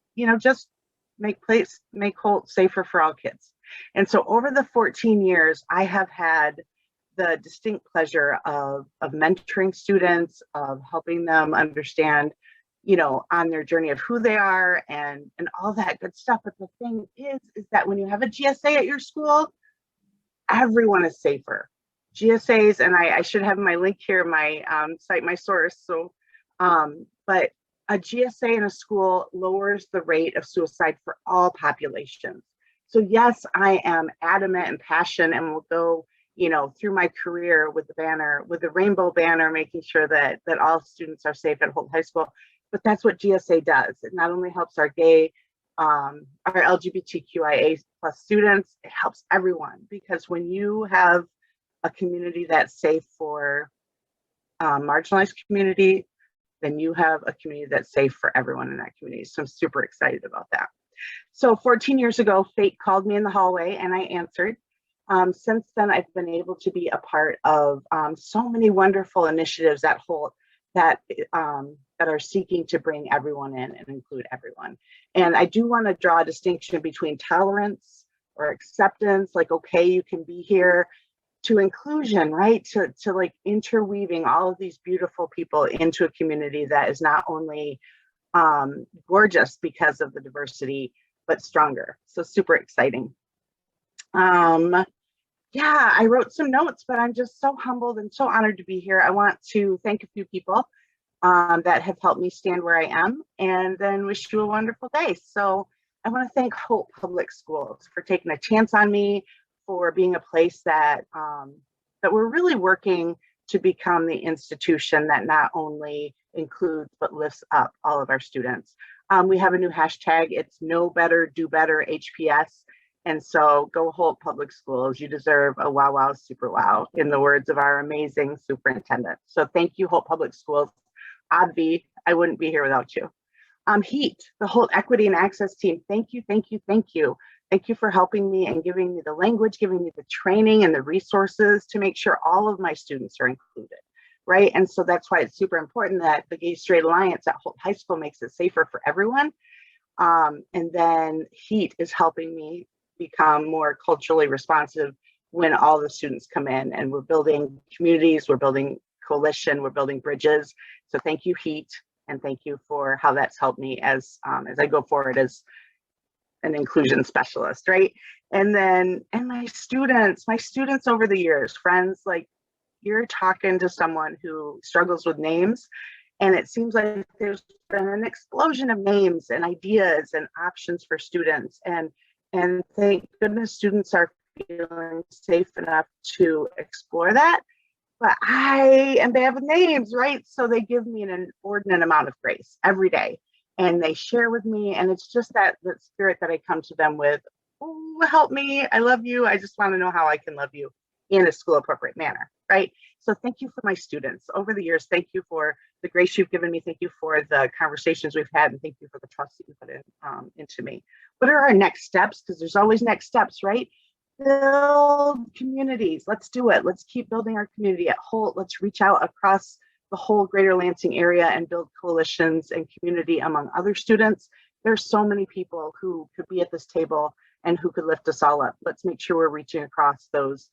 make Holt safer for all kids. And so over the 14 years, I have had the distinct pleasure of mentoring students, of helping them understand, on their journey of who they are and all that good stuff. But the thing is that when you have a GSA at your school, everyone is safer. GSAs, and I should have my link here, my cite my source. So, but a GSA in a school lowers the rate of suicide for all populations. So yes, I am adamant and passionate, and will go, through my career with the rainbow banner, making sure that all students are safe at Holt High School. But that's what GSA does. It not only helps our gay, our LGBTQIA+ students, it helps everyone, because when you have a community that's safe for marginalized community, then you have a community that's safe for everyone in that community. So I'm super excited about that. So 14 years ago, fate called me in the hallway, and I answered. Since then, I've been able to be a part of so many wonderful initiatives at Holt that are seeking to bring everyone in and include everyone. And I do want to draw a distinction between tolerance or acceptance, like, okay, you can be here, to inclusion, right? To like interweaving all of these beautiful people into a community that is not only gorgeous because of the diversity, but stronger. So super exciting. Yeah, I wrote some notes, but I'm just so humbled and so honored to be here. I want to thank a few people that have helped me stand where I am, and then wish you a wonderful day. So I want to thank Holt Public Schools for taking a chance on me, for being a place that that we're really working to become the institution that not only includes but lifts up all of our students. We have a new hashtag. It's Know Better, Do Better HPS. And so go Holt Public Schools. You deserve a wow, wow, super wow, in the words of our amazing superintendent. So thank you, Holt Public Schools. Obvi, I wouldn't be here without you. HEAT, the Holt Equity and Access team. Thank you, thank you, thank you. Thank you for helping me and giving me the language, giving me the training and the resources to make sure all of my students are included, right? And so that's why it's super important that the Gay Straight Alliance at Holt High School makes it safer for everyone. And then HEAT is helping me become more culturally responsive when all the students come in, and we're building communities, we're building coalition, we're building bridges. So thank you, HEAT, and thank you for how that's helped me as I go forward as an inclusion specialist, right? And then, and my students over the years, friends, like, you're talking to someone who struggles with names, and it seems like there's been an explosion of names and ideas and options for students. And thank goodness students are feeling safe enough to explore that. But I am bad with names, right? So they give me an inordinate amount of grace every day, and they share with me. And it's just that spirit that I come to them with. Oh, help me! I love you. I just want to know how I can love you in a school appropriate manner, right? So thank you for my students over the years. Thank you for the grace you've given me. Thank you for the conversations we've had, and thank you for the trust that you put into me. What are our next steps? Because there's always next steps, right? Build communities. Let's do it. Let's keep building our community at Holt. Let's reach out across the whole greater Lansing area and build coalitions and community among other students. There's so many people who could be at this table and who could lift us all up. Let's make sure we're reaching across those,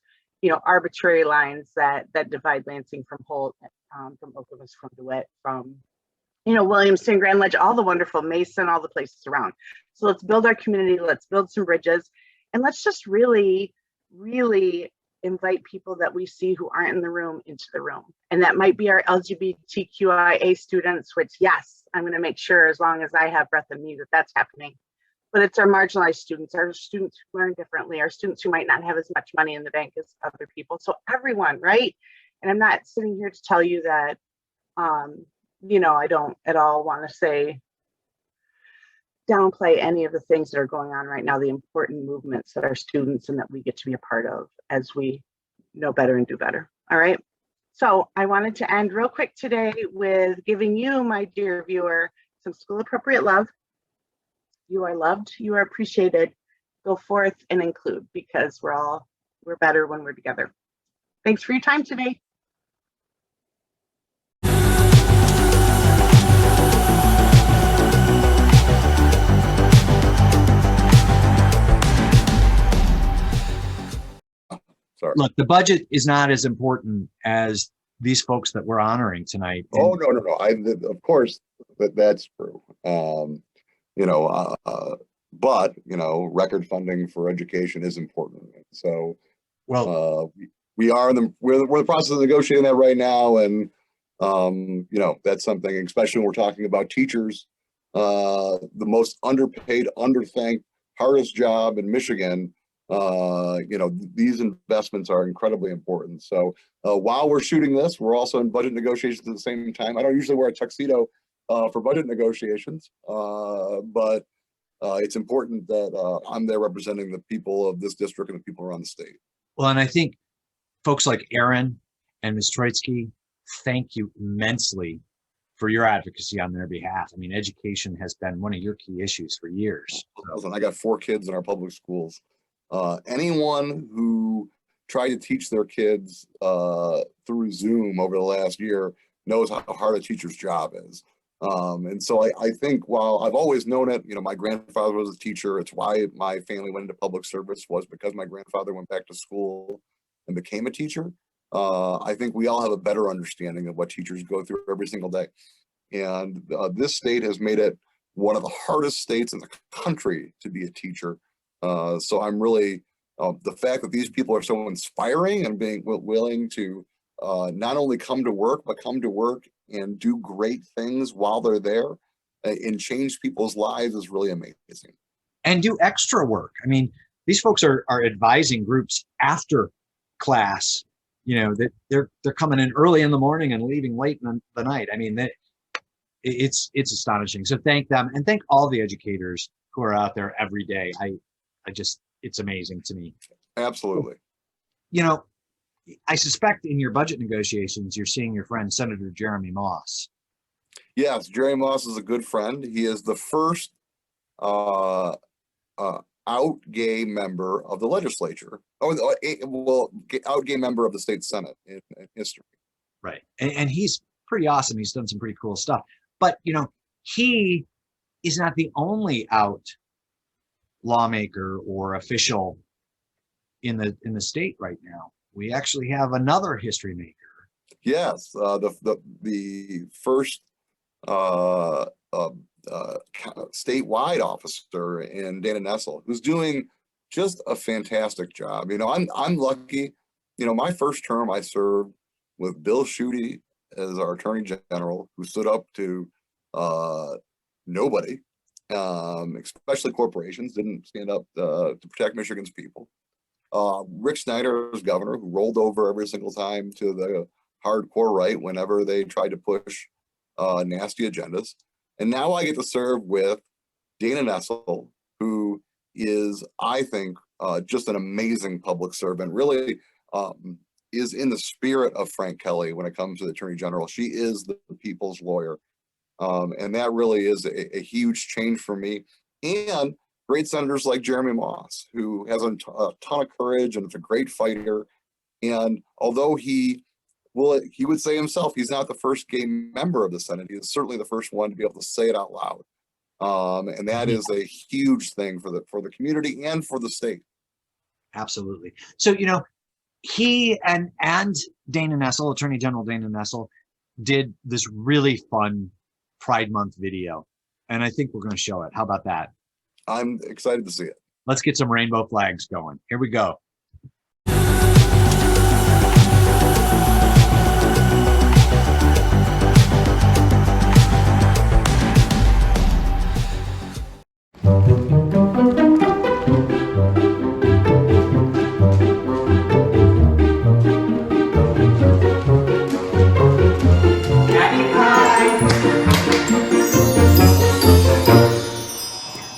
arbitrary lines that divide Lansing from Holt, from Okemos, from DeWitt, from, Williamston, Grand Ledge, all the wonderful Mason, all the places around. So let's build our community. Let's build some bridges. And let's just really, really invite people that we see who aren't in the room into the room. And that might be our LGBTQIA students, which, yes, I'm going to make sure as long as I have breath in me that that's happening. But it's our marginalized students, our students who learn differently, our students who might not have as much money in the bank as other people. So everyone, right? And I'm not sitting here to tell you that, I don't at all want to say, downplay any of the things that are going on right now, the important movements that our students and that we get to be a part of as we know better and do better. All right. So I wanted to end real quick today with giving you, my dear viewer, some school appropriate love. You are loved, you are appreciated. Go forth and include, because we're better when we're together. Thanks for your time today. Sorry. Look, the budget is not as important as these folks that we're honoring tonight. Oh, no. Of course, that's true. But record funding for education is important. So, we're in the process of negotiating that right now, and that's something, especially when we're talking about teachers, the most underpaid, underthanked, hardest job in Michigan. These investments are incredibly important. So while we're shooting this, we're also in budget negotiations at the same time. I don't usually wear a tuxedo for budget negotiations, but it's important that I'm there representing the people of this district and the people around the state. Well, and I think folks like Erin and Ms. Troitsky, thank you immensely for your advocacy on their behalf. I mean, education has been one of your key issues for years. Listen, I got 4 kids in our public schools. Anyone who tried to teach their kids through Zoom over the last year knows how hard a teacher's job is. And so I think while I've always known it, my grandfather was a teacher. It's why my family went into public service, was because my grandfather went back to school and became a teacher. I think we all have a better understanding of what teachers go through every single day. And this state has made it one of the hardest states in the country to be a teacher. So I'm really, the fact that these people are so inspiring and being willing to not only come to work, but come to work and do great things while they're there and change people's lives is really amazing. And do extra work. I mean, these folks are advising groups after class, that they're coming in early in the morning and leaving late in the night. I mean, it's astonishing. So thank them, and thank all the educators who are out there every day. It's amazing to me. Absolutely. I suspect in your budget negotiations, you're seeing your friend, Senator Jeremy Moss. Yes, Jeremy Moss is a good friend. He is the first out gay member of the legislature. Out gay member of the state Senate in history. Right. And he's pretty awesome. He's done some pretty cool stuff. But, he is not the only out lawmaker or official in the state right now. We actually have another history maker. Yes, the first statewide officer in Dana Nessel, who's doing just a fantastic job. I'm lucky. My first term I served with Bill Schuette as our Attorney General, who stood up to nobody, especially corporations, didn't stand up to protect Michigan's people. Rick Snyder as governor, who rolled over every single time to the hardcore right whenever they tried to push nasty agendas. And now I get to serve with Dana Nessel, who is, I think, just an amazing public servant, really is in the spirit of Frank Kelly when it comes to the Attorney General. She is the people's lawyer. And that really is a huge change for me. And great senators like Jeremy Moss, who has a ton of courage and is a great fighter. And although he would say himself, he's not the first gay member of the Senate. He is certainly the first one to be able to say it out loud. And that is a huge thing for the community and for the state. Absolutely. So, you know, he and Dana Nessel, Attorney General Dana Nessel, did this really fun Pride Month video. And I think we're going to show it. How about that? I'm excited to see it. Let's get some rainbow flags going. Here we go.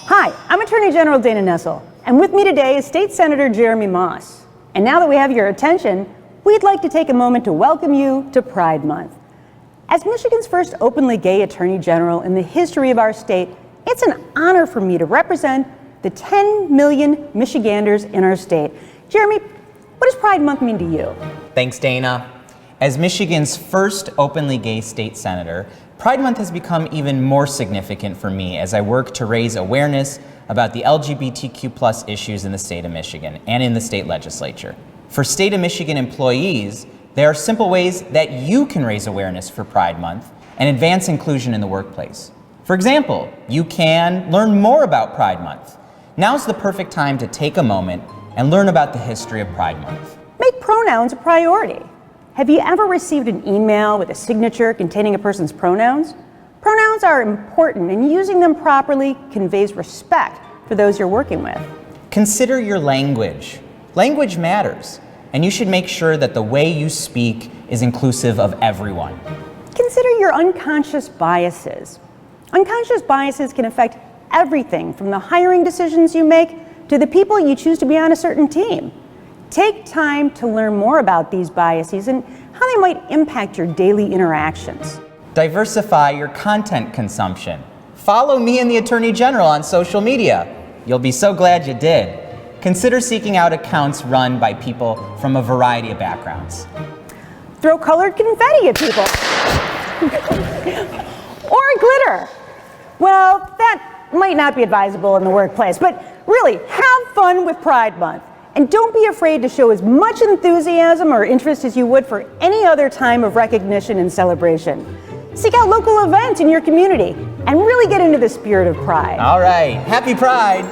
Hi, I'm Attorney General Dana Nessel, and with me today is State Senator Jeremy Moss. And now that we have your attention, we'd like to take a moment to welcome you to Pride Month. As Michigan's first openly gay Attorney General in the history of our state, it's an honor for me to represent the 10 million Michiganders in our state. Jeremy, what does Pride Month mean to you? Thanks, Dana. As Michigan's first openly gay state senator, Pride Month has become even more significant for me as I work to raise awareness about the LGBTQ+ issues in the state of Michigan and in the state legislature. For state of Michigan employees, there are simple ways that you can raise awareness for Pride Month and advance inclusion in the workplace. For example, you can learn more about Pride Month. Now's the perfect time to take a moment and learn about the history of Pride Month. Make pronouns a priority. Have you ever received an email with a signature containing a person's pronouns? Pronouns are important, and using them properly conveys respect for those you're working with. Consider your language. Language matters, and you should make sure that the way you speak is inclusive of everyone. Consider your unconscious biases. Unconscious biases can affect everything from the hiring decisions you make to the people you choose to be on a certain team. Take time to learn more about these biases and how they might impact your daily interactions. Diversify your content consumption. Follow me and the Attorney General on social media. You'll be so glad you did. Consider seeking out accounts run by people from a variety of backgrounds. Throw colored confetti at people. Or glitter. Well, that might not be advisable in the workplace, but really, have fun with Pride Month. And don't be afraid to show as much enthusiasm or interest as you would for any other time of recognition and celebration. Seek out local events in your community and really get into the spirit of pride. All right, happy Pride.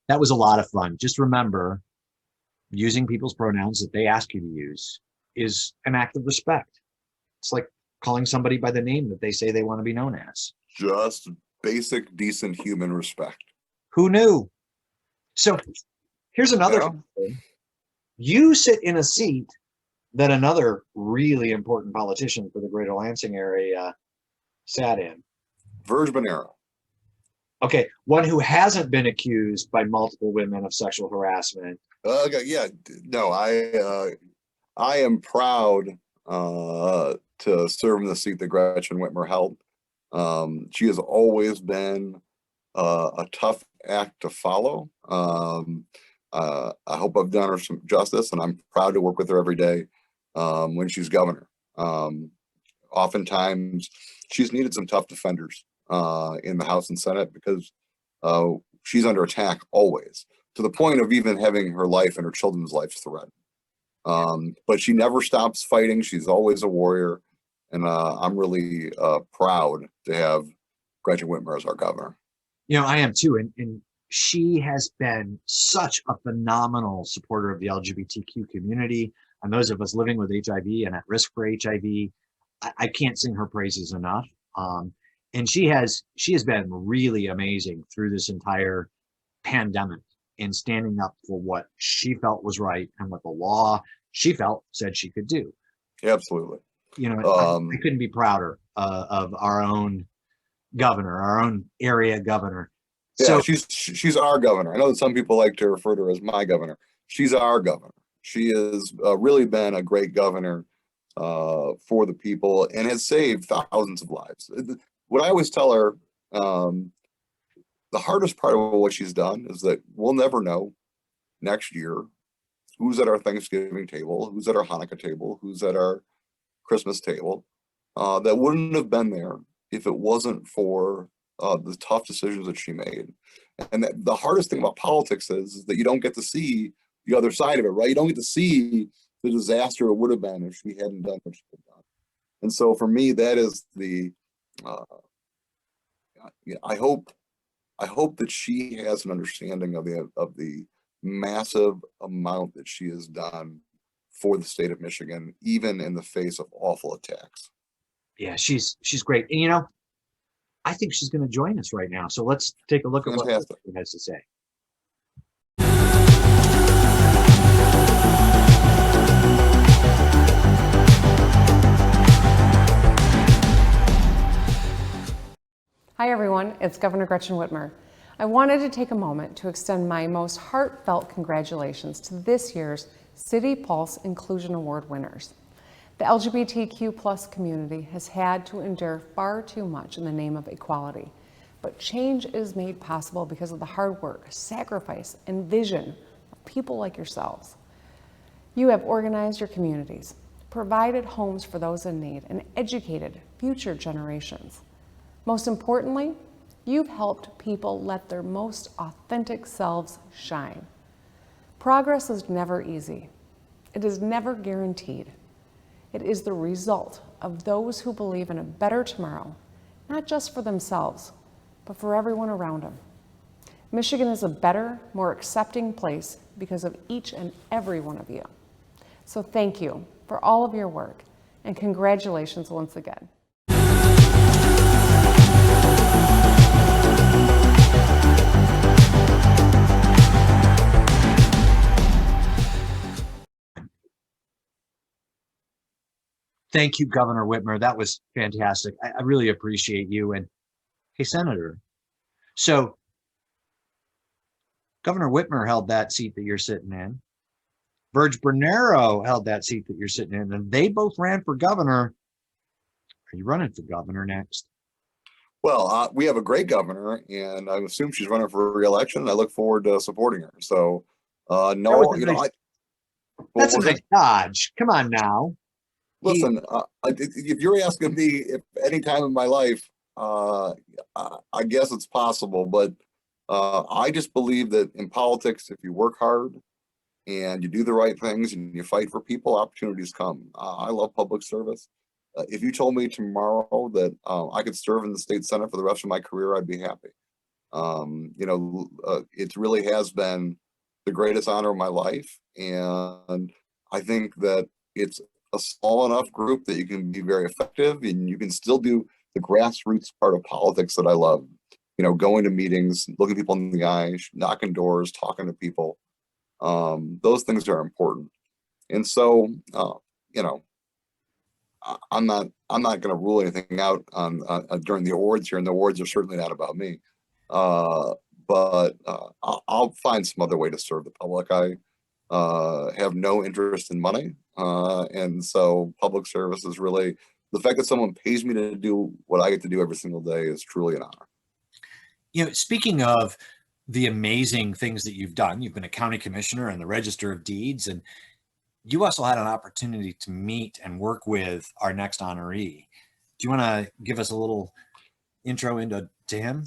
That was a lot of fun. Just remember, using people's pronouns that they ask you to use is an act of respect. It's like calling somebody by the name that they say they want to be known as. Just basic, decent human respect. Who knew? So here's another thing. You sit in a seat that another really important politician for the greater Lansing area sat in. Verge Bonero. Okay, one who hasn't been accused by multiple women of sexual harassment. Yeah, no, I am proud to serve in the seat that Gretchen Whitmer held. She has always been a tough act to follow. I hope I've done her some justice, and I'm proud to work with her every day when she's governor. Oftentimes, she's needed some tough defenders in the House and Senate because she's under attack always, to the point of even having her life and her children's lives threatened. But she never stops fighting. She's always a warrior. And I'm really proud to have Gretchen Whitmer as our governor. You know, I am too. And she has been such a phenomenal supporter of the LGBTQ community and those of us living with HIV and at risk for HIV. I can't sing her praises enough. And she has been really amazing through this entire pandemic in standing up for what she felt was right and what the law she felt said she could do. Absolutely. You know, I couldn't be prouder of our own governor, our own area governor. Yeah, So she's our governor. I know that some people like to refer to her as my governor. She's our governor. She has really been a great governor for the people and has saved thousands of lives. What I always tell her, the hardest part of what she's done is that we'll never know next year who's at our Thanksgiving table, who's at our Hanukkah table, who's at our Christmas table. That wouldn't have been there if it wasn't for the tough decisions that she made. And the hardest thing about politics is that you don't get to see the other side of it, right? You don't get to see the disaster it would have been if she hadn't done what she had done. And so for me, that is the, I hope that she has an understanding of the massive amount that she has done for the state of Michigan, even in the face of awful attacks. yeah, she's great. And, you know, I think she's going to join us right now. So let's take a look at what she has to say. Hi everyone, it's Governor Gretchen Whitmer. I wanted to take a moment to extend my most heartfelt congratulations to this year's City Pulse Inclusion Award winners. The LGBTQ+ community has had to endure far too much in the name of equality, but change is made possible because of the hard work, sacrifice, and vision of people like yourselves. You have organized your communities, provided homes for those in need, and educated future generations. Most importantly, you've helped people let their most authentic selves shine. Progress is never easy. It is never guaranteed. It is the result of those who believe in a better tomorrow, not just for themselves, but for everyone around them. Michigan is a better, more accepting place because of each and every one of you. So thank you for all of your work, and congratulations once again. Thank you, Governor Whitmer. That was fantastic. I really appreciate you. And hey, Senator, so Governor Whitmer held that seat that you're sitting in. Virg Bernero held that seat that you're sitting in, and they both ran for governor. Are you running for governor next? Well, we have a great governor, and I assume she's running for re-election. I look forward to supporting her. So, no, you know, that's a nice dodge. Come on now. Listen, if you're asking me if any time in my life, I guess it's possible, but I just believe that in politics, if you work hard and you do the right things and you fight for people, opportunities come. I love public service. If you told me tomorrow that I could serve in the state senate for the rest of my career, I'd be happy. You know, it really has been the greatest honor of my life. And I think that it's a small enough group that you can be very effective and you can still do the grassroots part of politics that I love. You know, going to meetings, looking people in the eye, knocking doors, talking to people. Those things are important. And so, you know, I'm not going to rule anything out on during the awards here, and the awards are certainly not about me. But I'll find some other way to serve the public. I have no interest in money, and so public service is really, the fact that someone pays me to do what I get to do every single day is truly an honor. You know, speaking of the amazing things that you've done, you've been a county commissioner and the Register of Deeds, and you also had an opportunity to meet and work with our next honoree. Do you want to give us a little intro into him?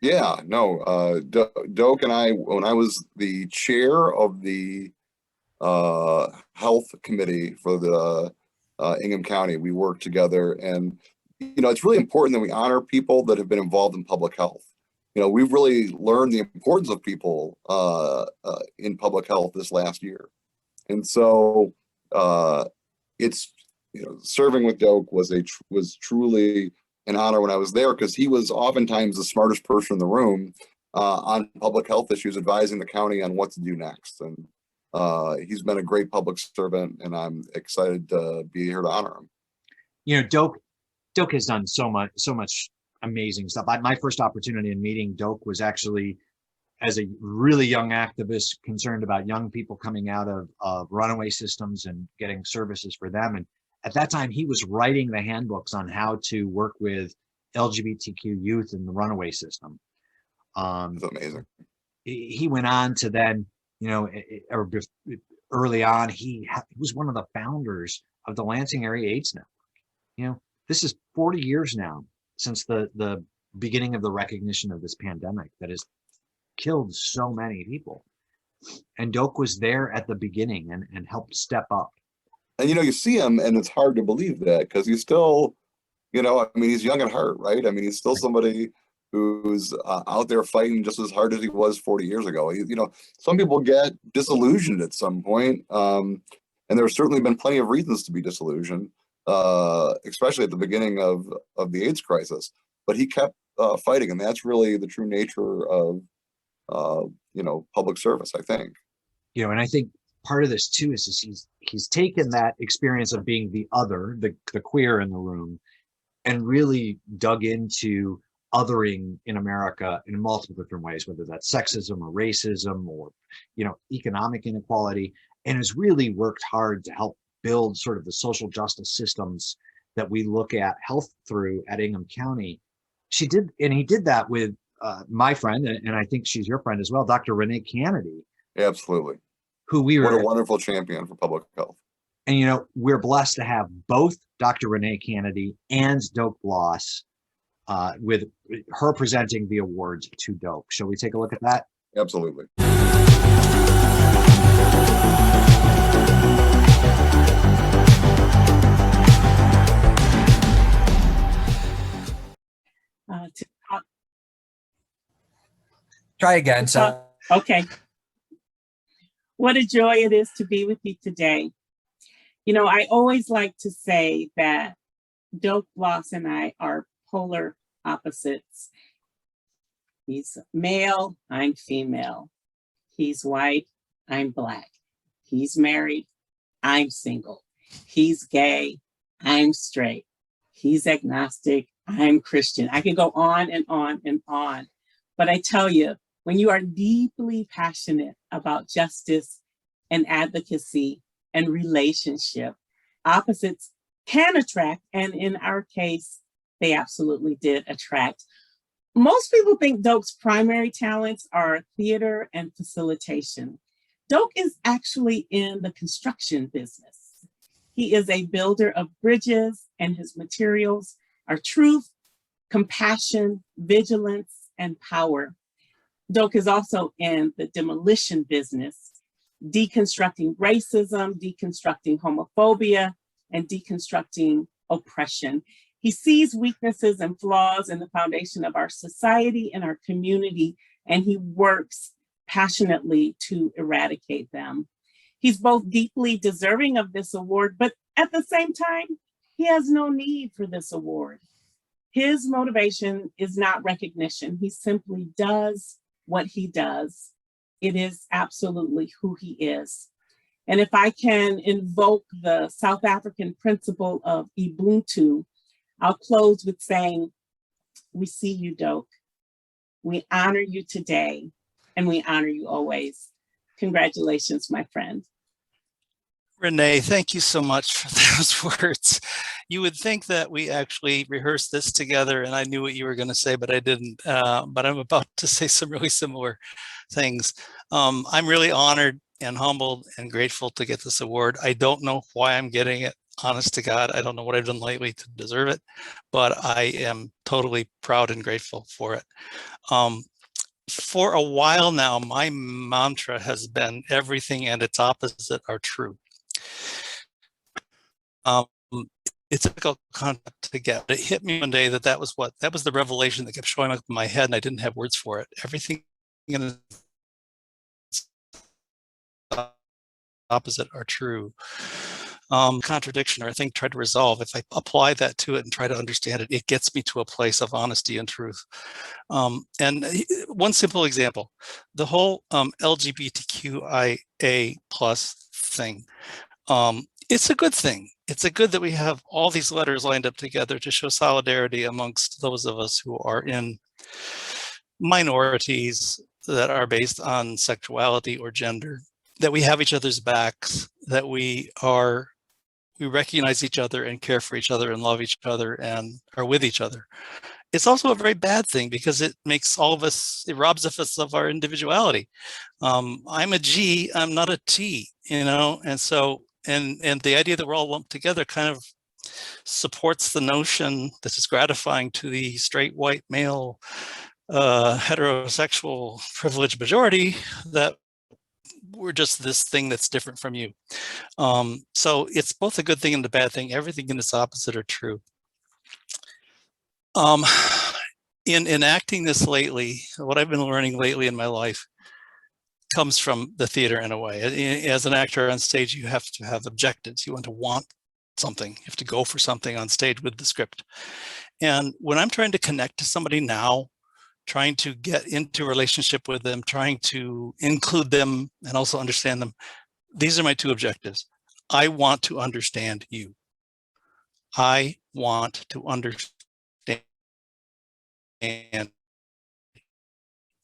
Yeah, no, Doak and I, when I was the chair of the health committee for the Ingham County, we worked together. And, you know, it's really important that we honor people that have been involved in public health. we've really learned the importance of people in public health this last year. And so it's, serving with Doak was truly an honor when I was there, because he was oftentimes the smartest person in the room on public health issues, advising the county on what to do next. And he's been a great public servant, and I'm excited to be here to honor him. Doak has done so much amazing stuff. My first opportunity in meeting Doak was actually as a really young activist concerned about young people coming out of runaway systems and getting services for them. And at that time, he was writing the handbooks on how to work with LGBTQ youth in the runaway system. It's amazing. He went on to then, early on, he was one of the founders of the Lansing Area AIDS Network. This is 40 years now since the beginning of the recognition of this pandemic that has killed so many people. And Doak was there at the beginning and helped step up. And, you see him, and it's hard to believe that, because he's still, he's young at heart, right? He's still somebody who's out there fighting just as hard as he was 40 years ago. Some people get disillusioned at some point, and there's certainly been plenty of reasons to be disillusioned, especially at the beginning of the AIDS crisis. But he kept fighting, and that's really the true nature of, public service, I think. And I think part of this too is he's taken that experience of being the other, the queer in the room, and really dug into othering in America in multiple different ways, whether that's sexism or racism or, economic inequality, and has really worked hard to help build sort of the social justice systems that we look at health through at Ingham County. He did that with my friend, and I think she's your friend as well, Dr. Renee Kennedy. Absolutely. What a wonderful champion for public health. And, we're blessed to have both Dr. Renee Kennedy and Doak Bloss, with her presenting the awards to Doak. Shall we take a look at that? Absolutely. Try again. So, okay. What a joy it is to be with you today. I always like to say that Doak Bloss and I are polar opposites. He's male, I'm female. He's white, I'm black. He's married, I'm single. He's gay, I'm straight. He's agnostic, I'm Christian. I can go on and on and on. But I tell you, when you are deeply passionate about justice and advocacy and relationship, opposites can attract, and in our case, they absolutely did attract. Most people think Doak's primary talents are theater and facilitation. Doak is actually in the construction business. He is a builder of bridges, and his materials are truth, compassion, vigilance, and power. Doak is also in the demolition business, deconstructing racism, deconstructing homophobia, and deconstructing oppression. He sees weaknesses and flaws in the foundation of our society and our community, and he works passionately to eradicate them. He's both deeply deserving of this award, but at the same time, he has no need for this award. His motivation is not recognition. He simply does what he does. It is absolutely who he is. And if I can invoke the South African principle of Ubuntu, I'll close with saying, we see you, Doak. We honor you today, and we honor you always. Congratulations, my friend. Renee, thank you so much for those words. You would think that we actually rehearsed this together and I knew what you were going to say, but I didn't. But I'm about to say some really similar things. I'm really honored and humbled and grateful to get this award. I don't know why I'm getting it. Honest to God, I don't know what I've done lately to deserve it, but I am totally proud and grateful for it. For a while now, my mantra has been everything and its opposite are true. it's a difficult concept to get. It hit me one day that was the revelation that kept showing up in my head, and I didn't have words for it. Everything in the opposite are true. Contradiction, or I think try to resolve. If I apply that to it and try to understand it, it gets me to a place of honesty and truth. And one simple example, the whole LGBTQIA plus thing. It's a good thing. It's a good that we have all these letters lined up together to show solidarity amongst those of us who are in minorities that are based on sexuality or gender, that we have each other's backs, that we recognize each other and care for each other and love each other and are with each other. It's also a very bad thing because it makes all of us, it robs us of our individuality. I'm a G, I'm not a T, and so, and the idea that we're all lumped together kind of supports the notion that is gratifying to the straight white male heterosexual privileged majority that we're just this thing that's different from you. So it's both a good thing and a bad thing. Everything in its opposite are true. In enacting this lately, what I've been learning lately in my life comes from the theater in a way. As an actor on stage, you have to have objectives. You want something. You have to go for something on stage with the script. And when I'm trying to connect to somebody now, trying to get into a relationship with them, trying to include them and also understand them, these are my two objectives. I want to understand you. I want to understand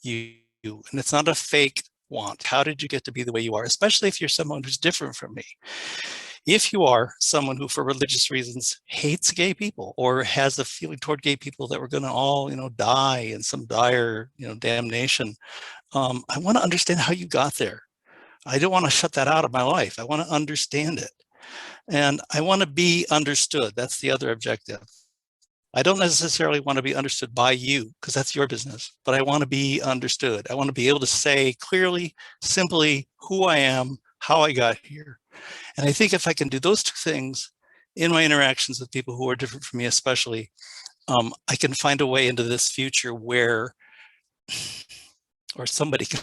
you. And it's not a fake want. How did you get to be the way you are? Especially if you're someone who's different from me. If you are someone who, for religious reasons, hates gay people or has a feeling toward gay people that we're going to all, die in some dire, damnation, I want to understand how you got there. I don't want to shut that out of my life. I want to understand it. And I want to be understood. That's the other objective. I don't necessarily want to be understood by you because that's your business, but I want to be understood. I want to be able to say clearly, simply who I am, how I got here. And I think if I can do those two things in my interactions with people who are different from me, especially, I can find a way into this future where, or somebody can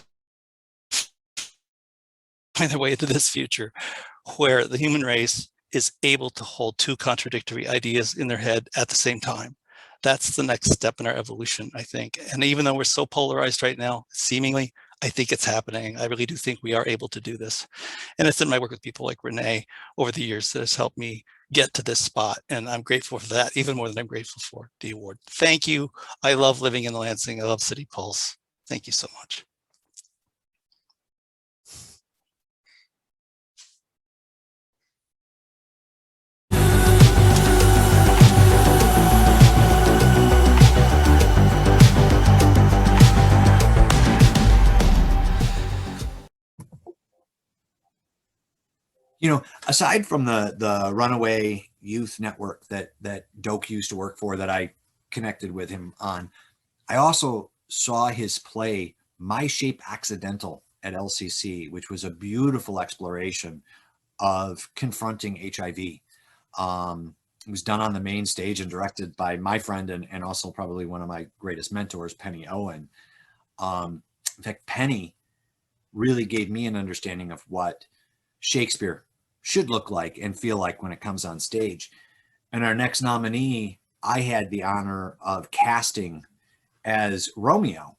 find their way into this future where the human race is able to hold two contradictory ideas in their head at the same time. That's the next step in our evolution, I think. And even though we're so polarized right now, seemingly, I think it's happening. I really do think we are able to do this. And it's in my work with people like Renee over the years that has helped me get to this spot. And I'm grateful for that, even more than I'm grateful for the award. Thank you. I love living in Lansing. I love City Pulse. Thank you so much. Aside from the Runaway Youth Network that Doak used to work for, that I connected with him on, I also saw his play My Shape Accidental at LCC, which was a beautiful exploration of confronting HIV. It was done on the main stage and directed by my friend and also probably one of my greatest mentors, Penny Owen. In fact, Penny really gave me an understanding of what Shakespeare should look like and feel like when it comes on stage. And our next nominee, I had the honor of casting as Romeo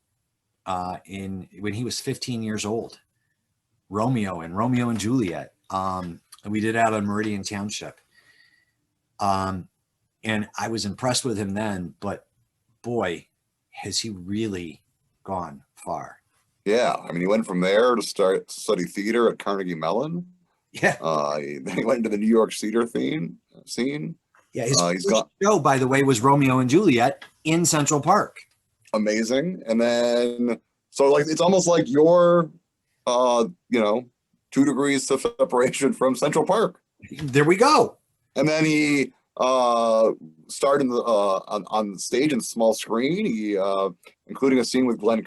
when he was 15 years old. Romeo and Juliet. We did out on Meridian Township. And I was impressed with him then, but boy, has he really gone far. Yeah, I mean, he went from there to study theater at Carnegie Mellon. Yeah. Then he went into the New York theater scene. Yeah, his first show, by the way, was Romeo and Juliet in Central Park. Amazing. And then, so like, it's almost like you're, 2 degrees of separation from Central Park. There we go. And then he starred on the stage and small screen. He including a scene with Glenn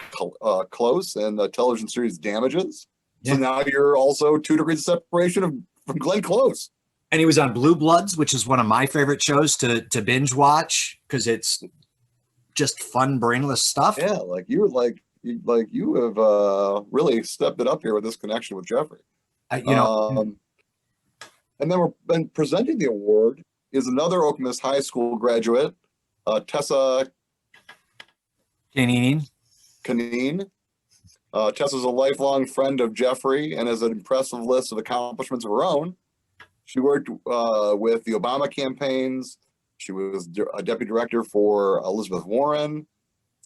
Close and the television series Damages. Yeah. So now you're also 2 degrees of separation from Glenn Close. And he was on Blue Bloods, which is one of my favorite shows to binge watch because it's just fun, brainless stuff. Yeah, you have really stepped it up here with this connection with Jeffrey. And then we're been presenting the award is another Okemos High School graduate, Tessa Canine. Tessa's a lifelong friend of Jeffrey and has an impressive list of accomplishments of her own. She worked with the Obama campaigns. She was a deputy director for Elizabeth Warren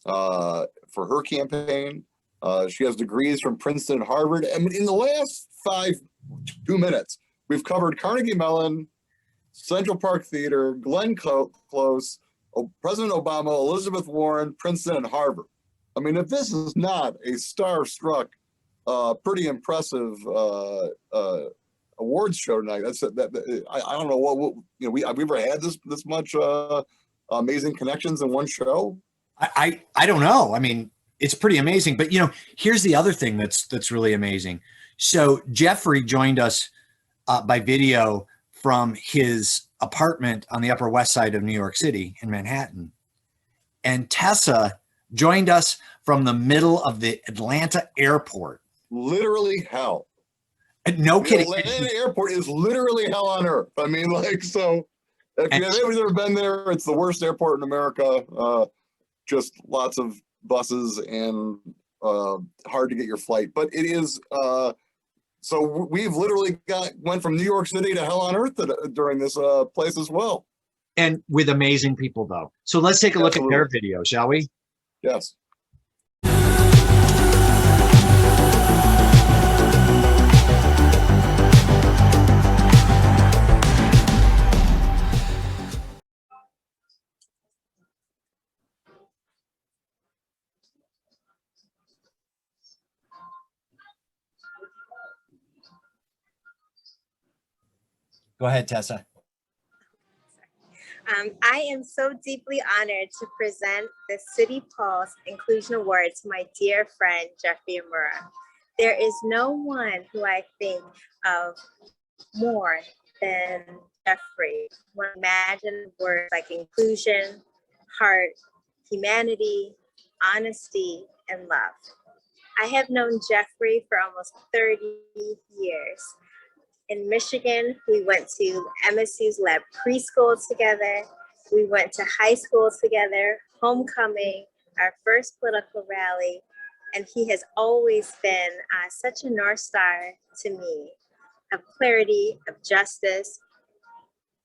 for her campaign. She has degrees from Princeton and Harvard. I mean, in the last 2 minutes, we've covered Carnegie Mellon, Central Park Theater, Glenn Close, President Obama, Elizabeth Warren, Princeton, and Harvard. I mean, if this is not a star-struck, pretty impressive awards show tonight, I don't know what have we ever had this much amazing connections in one show? I don't know. I mean, it's pretty amazing. But here's the other thing that's really amazing. So Jeffrey joined us by video from his apartment on the Upper West Side of New York City in Manhattan. And Tessa joined us from the middle of the Atlanta airport. Literally hell. No kidding. The Atlanta airport is literally hell on earth. I mean, so if you've ever been there, it's the worst airport in America. Just lots of buses and hard to get your flight. But it is, so we've literally went from New York City to hell on earth during this place as well. And with amazing people, though. So let's take a look at their video, shall we? Yes. Go ahead, Tessa. I am so deeply honored to present the City Pulse Inclusion Award to my dear friend, Jeffrey Omura. There is no one who I think of more than Jeffrey. When I imagine words like inclusion, heart, humanity, honesty, and love. I have known Jeffrey for almost 30 years. In Michigan, we went to MSU's lab preschool together. We went to high school together, homecoming, our first political rally, and he has always been such a North Star to me of clarity, of justice,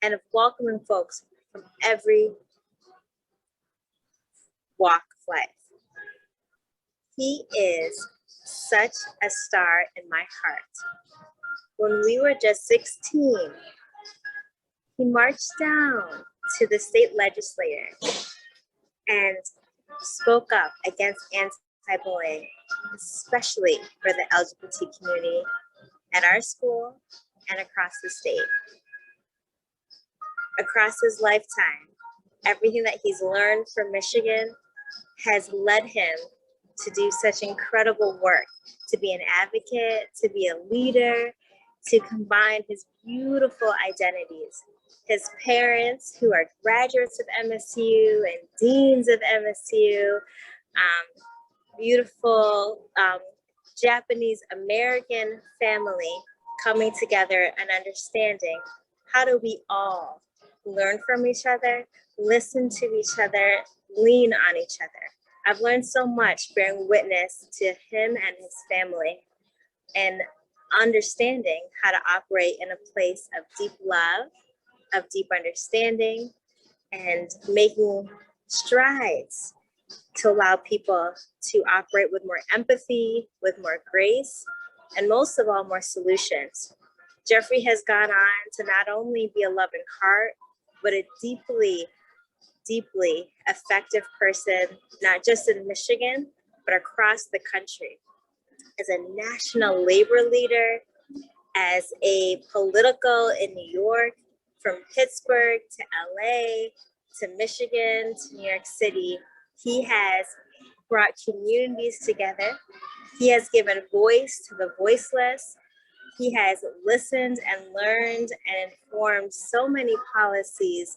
and of welcoming folks from every walk of life. He is such a star in my heart. When we were just 16, he marched down to the state legislature and spoke up against anti-bullying, especially for the LGBT community at our school and across the state. Across his lifetime, everything that he's learned from Michigan has led him to do such incredible work, to be an advocate, to be a leader, to combine his beautiful identities. His parents, who are graduates of MSU and deans of MSU, beautiful Japanese American family coming together and understanding how do we all learn from each other, listen to each other, lean on each other. I've learned so much bearing witness to him and his family and understanding how to operate in a place of deep love, of deep understanding, and making strides to allow people to operate with more empathy, with more grace, and most of all, more solutions. Jeffrey has gone on to not only be a loving heart, but a deeply, deeply effective person, not just in Michigan, but across the country. As a national labor leader, as a political in New York, from Pittsburgh to LA, to Michigan, to New York City, he has brought communities together. He has given voice to the voiceless. He has listened and learned and informed so many policies.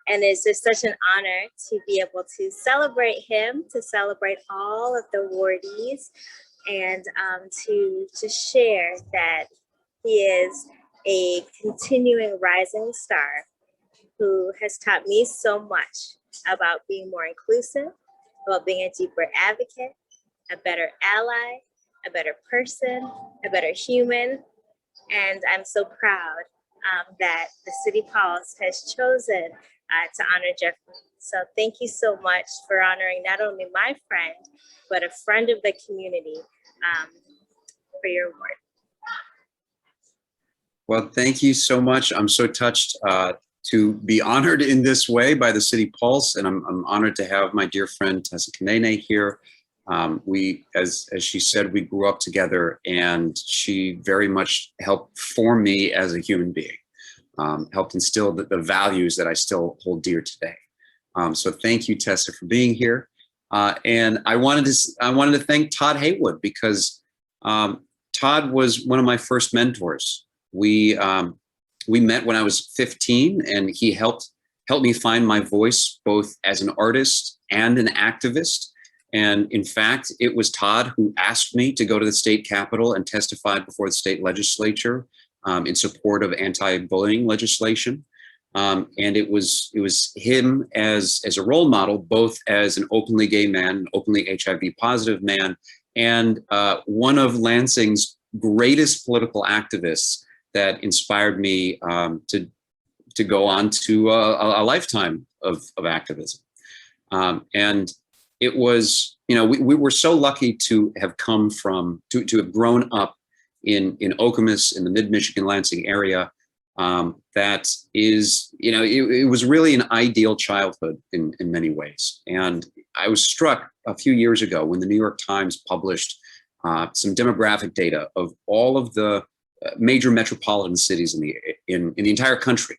And it's just such an honor to be able to celebrate him, to celebrate all of the awardees, and to share that he is a continuing rising star who has taught me so much about being more inclusive, about being a deeper advocate, a better ally, a better person, a better human. And I'm so proud that the City Pulse has chosen to honor Jeffrey. So thank you so much for honoring not only my friend, but a friend of the community for your award. Well, thank you so much. I'm so touched to be honored in this way by the City Pulse, and I'm honored to have my dear friend Tessa Kanene here. We, as she said, we grew up together, and she very much helped form me as a human being, helped instill the values that I still hold dear today. So thank you, Tessa, for being here. And I wanted to thank Todd Heywood, because Todd was one of my first mentors. We met when I was 15, and he helped me find my voice both as an artist and an activist. And in fact, it was Todd who asked me to go to the state capitol and testify before the state legislature in support of anti-bullying legislation. And it was him as a role model, both as an openly gay man, an openly HIV positive man, and one of Lansing's greatest political activists that inspired me to go on to a lifetime of activism. And it was, we were so lucky to have come from, to have grown up in Okemos, in the mid-Michigan Lansing area. That is, it was really an ideal childhood in many ways. And I was struck a few years ago when the New York Times published some demographic data of all of the major metropolitan cities in the entire country.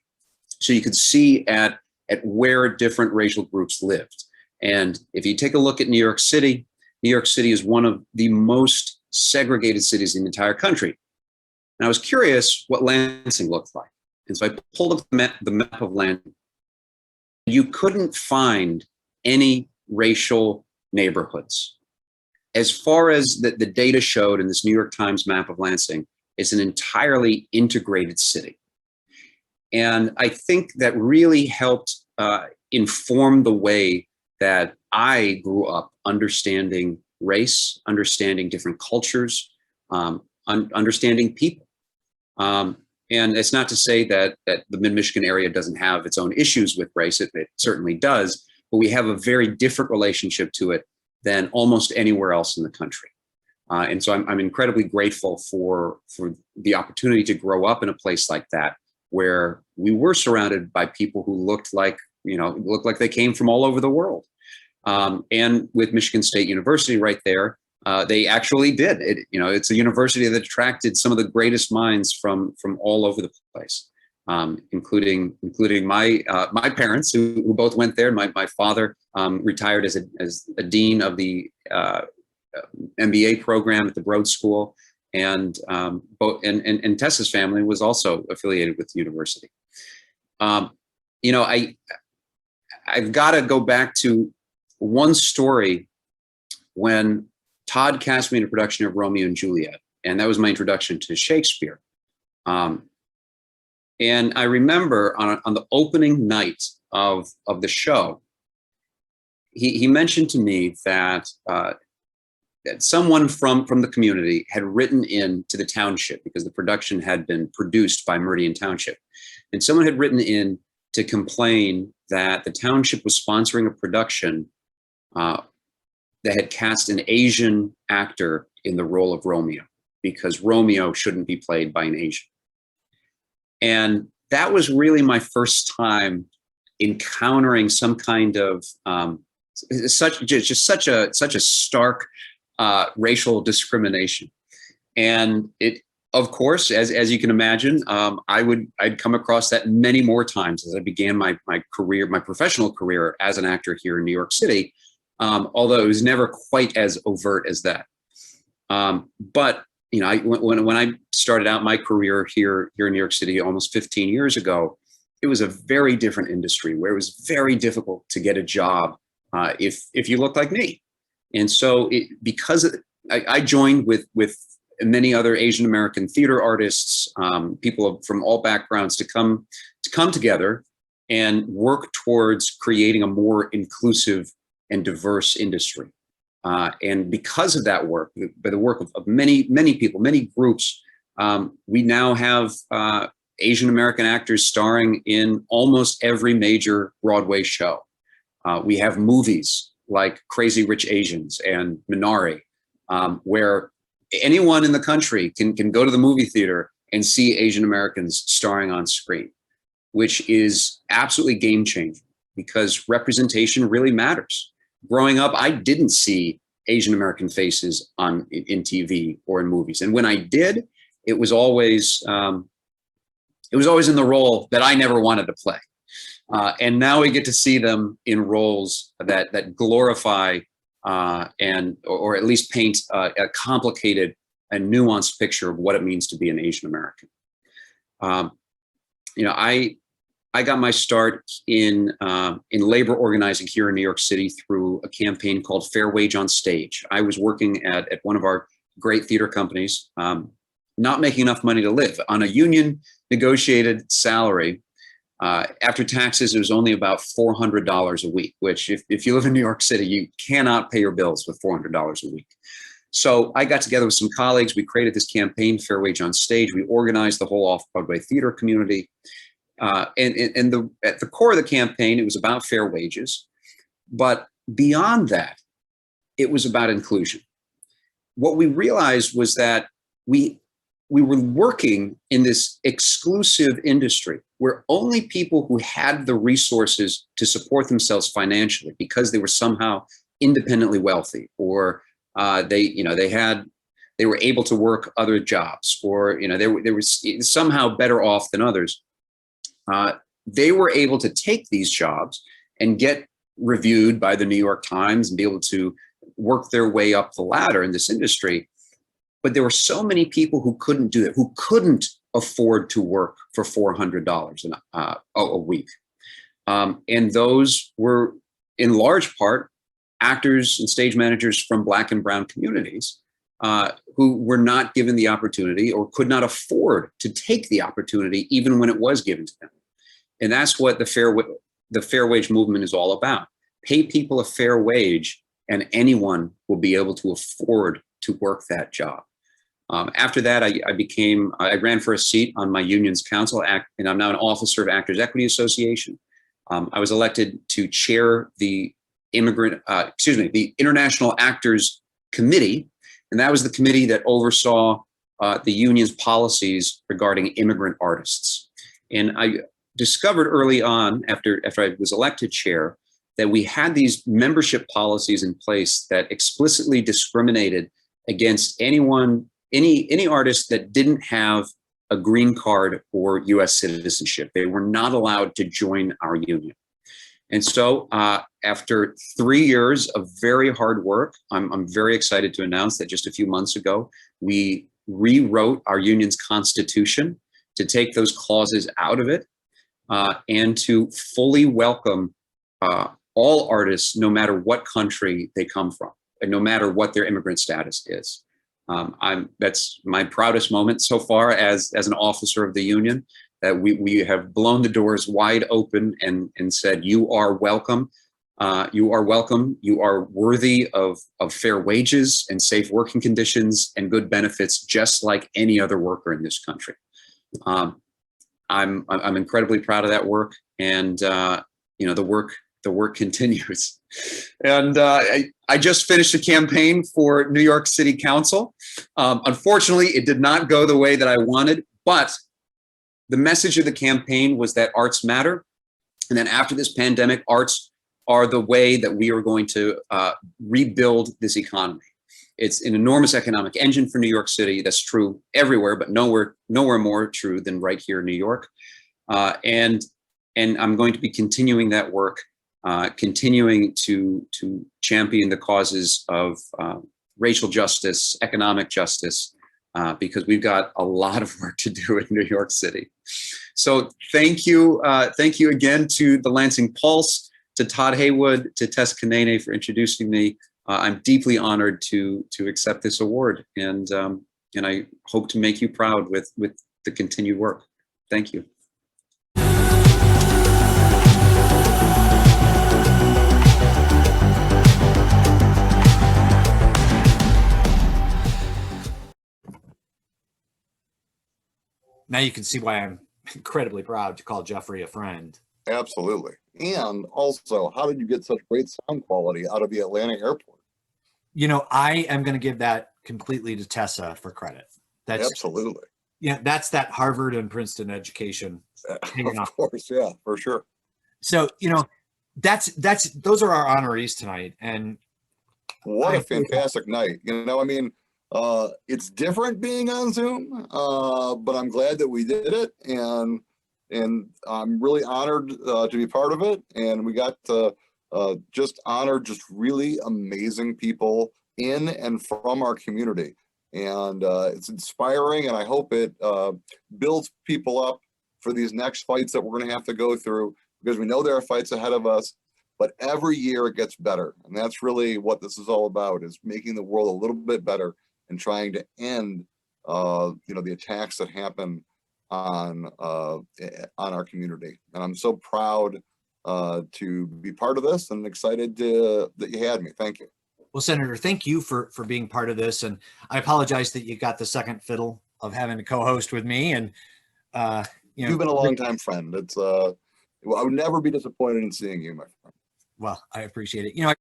So you could see at where different racial groups lived. And if you take a look at New York City is one of the most segregated cities in the entire country. And I was curious what Lansing looked like. And so I pulled up the map of Lansing. You couldn't find any racial neighborhoods. As far as the data showed in this New York Times map of Lansing, it's an entirely integrated city. And I think that really helped inform the way that I grew up understanding race, understanding different cultures, understanding people. And it's not to say that the mid-Michigan area doesn't have its own issues with race. It certainly does, but we have a very different relationship to it than almost anywhere else in the country. And so I'm incredibly grateful for the opportunity to grow up in a place like that, where we were surrounded by people who looked like they came from all over the world. And with Michigan State University right there, they actually did. It's a university that attracted some of the greatest minds from all over the place, including my parents who both went there. My father retired as a dean of the MBA program at the Broad School, and Tessa's family was also affiliated with the university. I've got to go back to one story when Todd cast me in a production of Romeo and Juliet, and that was my introduction to Shakespeare. And I remember on the opening night of the show, he mentioned to me that someone from the community had written in to the township, because the production had been produced by Meridian Township. And someone had written in to complain that the township was sponsoring a production that had cast an Asian actor in the role of Romeo, because Romeo shouldn't be played by an Asian. And that was really my first time encountering some kind of such a stark racial discrimination. And it, of course, as you can imagine, I'd come across that many more times as I began my career, my professional career as an actor here in New York City, although it was never quite as overt as that. But when I started out my career here in New York City almost 15 years ago, it was a very different industry where it was very difficult to get a job if you looked like me. And so I joined with many other Asian American theater artists, people from all backgrounds to come together and work towards creating a more inclusive and diverse industry. And because of that work, by the work of many people, many groups, we now have Asian American actors starring in almost every major Broadway show. We have movies like Crazy Rich Asians and Minari, where anyone in the country can go to the movie theater and see Asian Americans starring on screen, which is absolutely game changing because representation really matters. Growing up, I didn't see Asian American faces in TV or in movies, and when I did, it was always in the role that I never wanted to play. And now we get to see them in roles that glorify or at least paint a complicated and nuanced picture of what it means to be an Asian American. I got my start in labor organizing here in New York City through a campaign called Fair Wage on Stage. I was working at one of our great theater companies, not making enough money to live on a union negotiated salary. After taxes, it was only about $400 a week, which if you live in New York City, you cannot pay your bills with $400 a week. So I got together with some colleagues. We created this campaign, Fair Wage on Stage. We organized the whole off-Broadway theater community. At the core of the campaign, it was about fair wages. But beyond that, it was about inclusion. What we realized was that we were working in this exclusive industry where only people who had the resources to support themselves financially because they were somehow independently wealthy, or they were able to work other jobs, or they were somehow better off than others. They were able to take these jobs and get reviewed by the New York Times and be able to work their way up the ladder in this industry. But there were so many people who couldn't do that, who couldn't afford to work for $400 a week. And those were, in large part, actors and stage managers from Black and Brown communities who were not given the opportunity or could not afford to take the opportunity even when it was given to them. And that's what the fair wage movement is all about. Pay people a fair wage and anyone will be able to afford to work that job. After that, I ran for a seat on my union's council, and I'm now an officer of Actors Equity Association. I was elected to chair the International Actors Committee, and that was the committee that oversaw the union's policies regarding immigrant artists. And I discovered early on, after I was elected chair, that we had these membership policies in place that explicitly discriminated against any artist that didn't have a green card or US citizenship. They were not allowed to join our union. And so after 3 years of very hard work, I'm very excited to announce that just a few months ago, we rewrote our union's constitution to take those clauses out of it and to fully welcome all artists, no matter what country they come from, and no matter what their immigrant status is. That's my proudest moment so far as an officer of the union, that we have blown the doors wide open and said, you are welcome. You are welcome. You are worthy of fair wages and safe working conditions and good benefits, just like any other worker in this country. I'm incredibly proud of that work, and the work continues. And I just finished a campaign for New York City Council. Unfortunately, it did not go the way that I wanted, but the message of the campaign was that arts matter. And then after this pandemic, arts are the way that we are going to rebuild this economy. It's an enormous economic engine for New York City. That's true everywhere, but nowhere more true than right here in New York. And I'm going to be continuing that work, continuing to champion the causes of racial justice, economic justice, because we've got a lot of work to do in New York City. So thank you again to the Lansing Pulse, to Todd Heywood, to Tess Kanene for introducing me. I'm deeply honored to accept this award, and I hope to make you proud with the continued work. Thank you. Now you can see why I'm incredibly proud to call Jeffrey a friend. Absolutely. And also, how did you get such great sound quality out of the Atlanta airport? You know, I am going to give that completely to Tessa for credit. That's absolutely. Yeah, that's that Harvard and Princeton education. Of course, yeah, for sure. So, you know, those are our honorees tonight. And what a fantastic night. You know, I mean, it's different being on Zoom, but I'm glad that we did it, and I'm really honored to be part of it. And we got just honored just really amazing people in and from our community, and it's inspiring, and I hope it builds people up for these next fights that we're going to have to go through, because we know there are fights ahead of us, but every year it gets better, and that's really what this is all about, is making the world a little bit better and trying to end you know, the attacks that happen on our community. And I'm so proud to be part of this, and excited that you had me. Thank you. Well, Senator, thank you for being part of this. And I apologize that you got the second fiddle of having to co-host with me. And you know, you've been a long time friend. It's well, I would never be disappointed in seeing you, my friend. Well, I appreciate it. You know,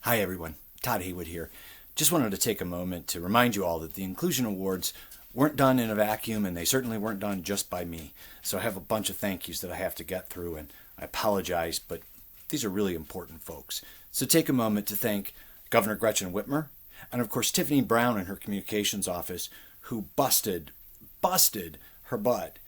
Hi, everyone. Todd Heywood here. Just wanted to take a moment to remind you all that the Inclusion Awards weren't done in a vacuum, and they certainly weren't done just by me. So I have a bunch of thank yous that I have to get through, and I apologize, but these are really important folks. So take a moment to thank Governor Gretchen Whitmer, and of course Tiffany Brown in her communications office, who busted her butt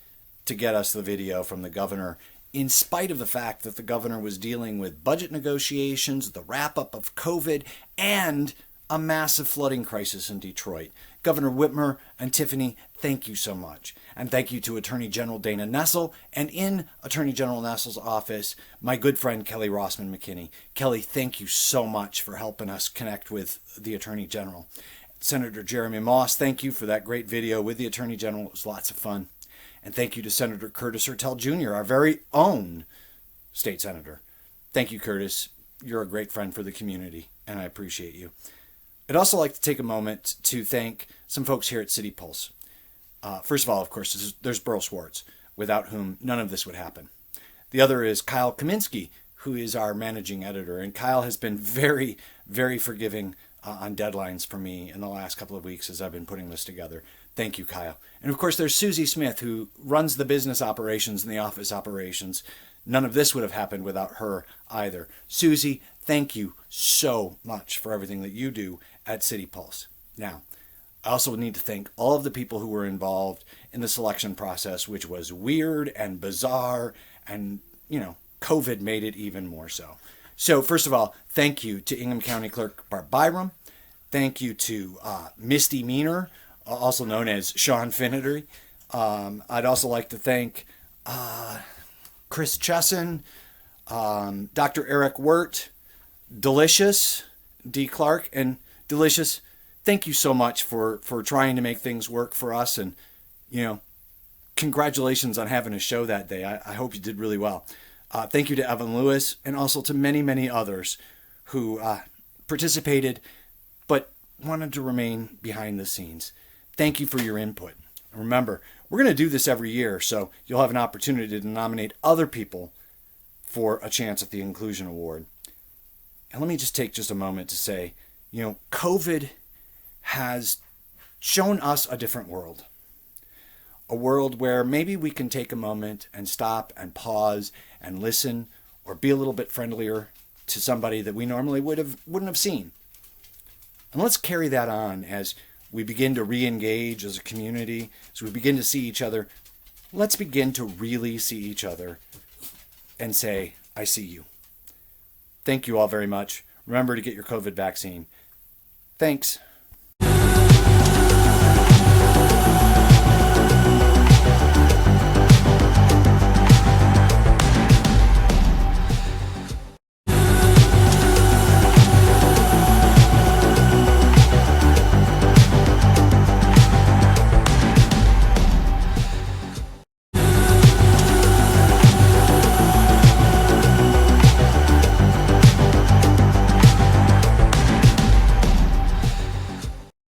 to get us the video from the governor, in spite of the fact that the governor was dealing with budget negotiations, the wrap-up of COVID, and a massive flooding crisis in Detroit. Governor Whitmer and Tiffany, thank you so much. And thank you to Attorney General Dana Nessel, and in Attorney General Nessel's office, my good friend Kelly Rossman McKinney. Kelly, thank you so much for helping us connect with the Attorney General. Senator Jeremy Moss, thank you for that great video with the Attorney General. It was lots of fun. And thank you to Senator Curtis Hertel Jr., our very own state senator. Thank you, Curtis. You're a great friend for the community, and I appreciate you. I'd also like to take a moment to thank some folks here at City Pulse. First of all, of course, there's Berl Schwartz, without whom none of this would happen. The other is Kyle Kaminsky, who is our managing editor. And Kyle has been very, very forgiving on deadlines for me in the last couple of weeks as I've been putting this together. Thank you, Kyle. And of course, there's Susie Smith, who runs the business operations and the office operations. None of this would have happened without her either. Susie, thank you so much for everything that you do at City Pulse. Now, I also need to thank all of the people who were involved in the selection process, which was weird and bizarre, and, you know, COVID made it even more so. So first of all, thank you to Ingham County Clerk Barb Byrum. Thank you to Misty Meaner, also known as Sean Finnery. I'd also like to thank Chris Chesson, Dr. Eric Wirt, Delicious, D. Clark, and Delicious. Thank you so much for trying to make things work for us. And, you know, congratulations on having a show that day. I hope you did really well. Thank you to Evan Lewis, and also to many, many others who participated but wanted to remain behind the scenes. Thank you for your input. And remember, we're going to do this every year, so you'll have an opportunity to nominate other people for a chance at the Inclusion Award. And let me just take just a moment to say, you know, COVID has shown us a different world. A world where maybe we can take a moment and stop and pause and listen, or be a little bit friendlier to somebody that we normally wouldn't have seen. And let's carry that on as we begin to re-engage as a community, as we begin to see each other let's begin to really see each other and say, I see you. Thank you all very much. Remember to get your COVID vaccine. Thanks.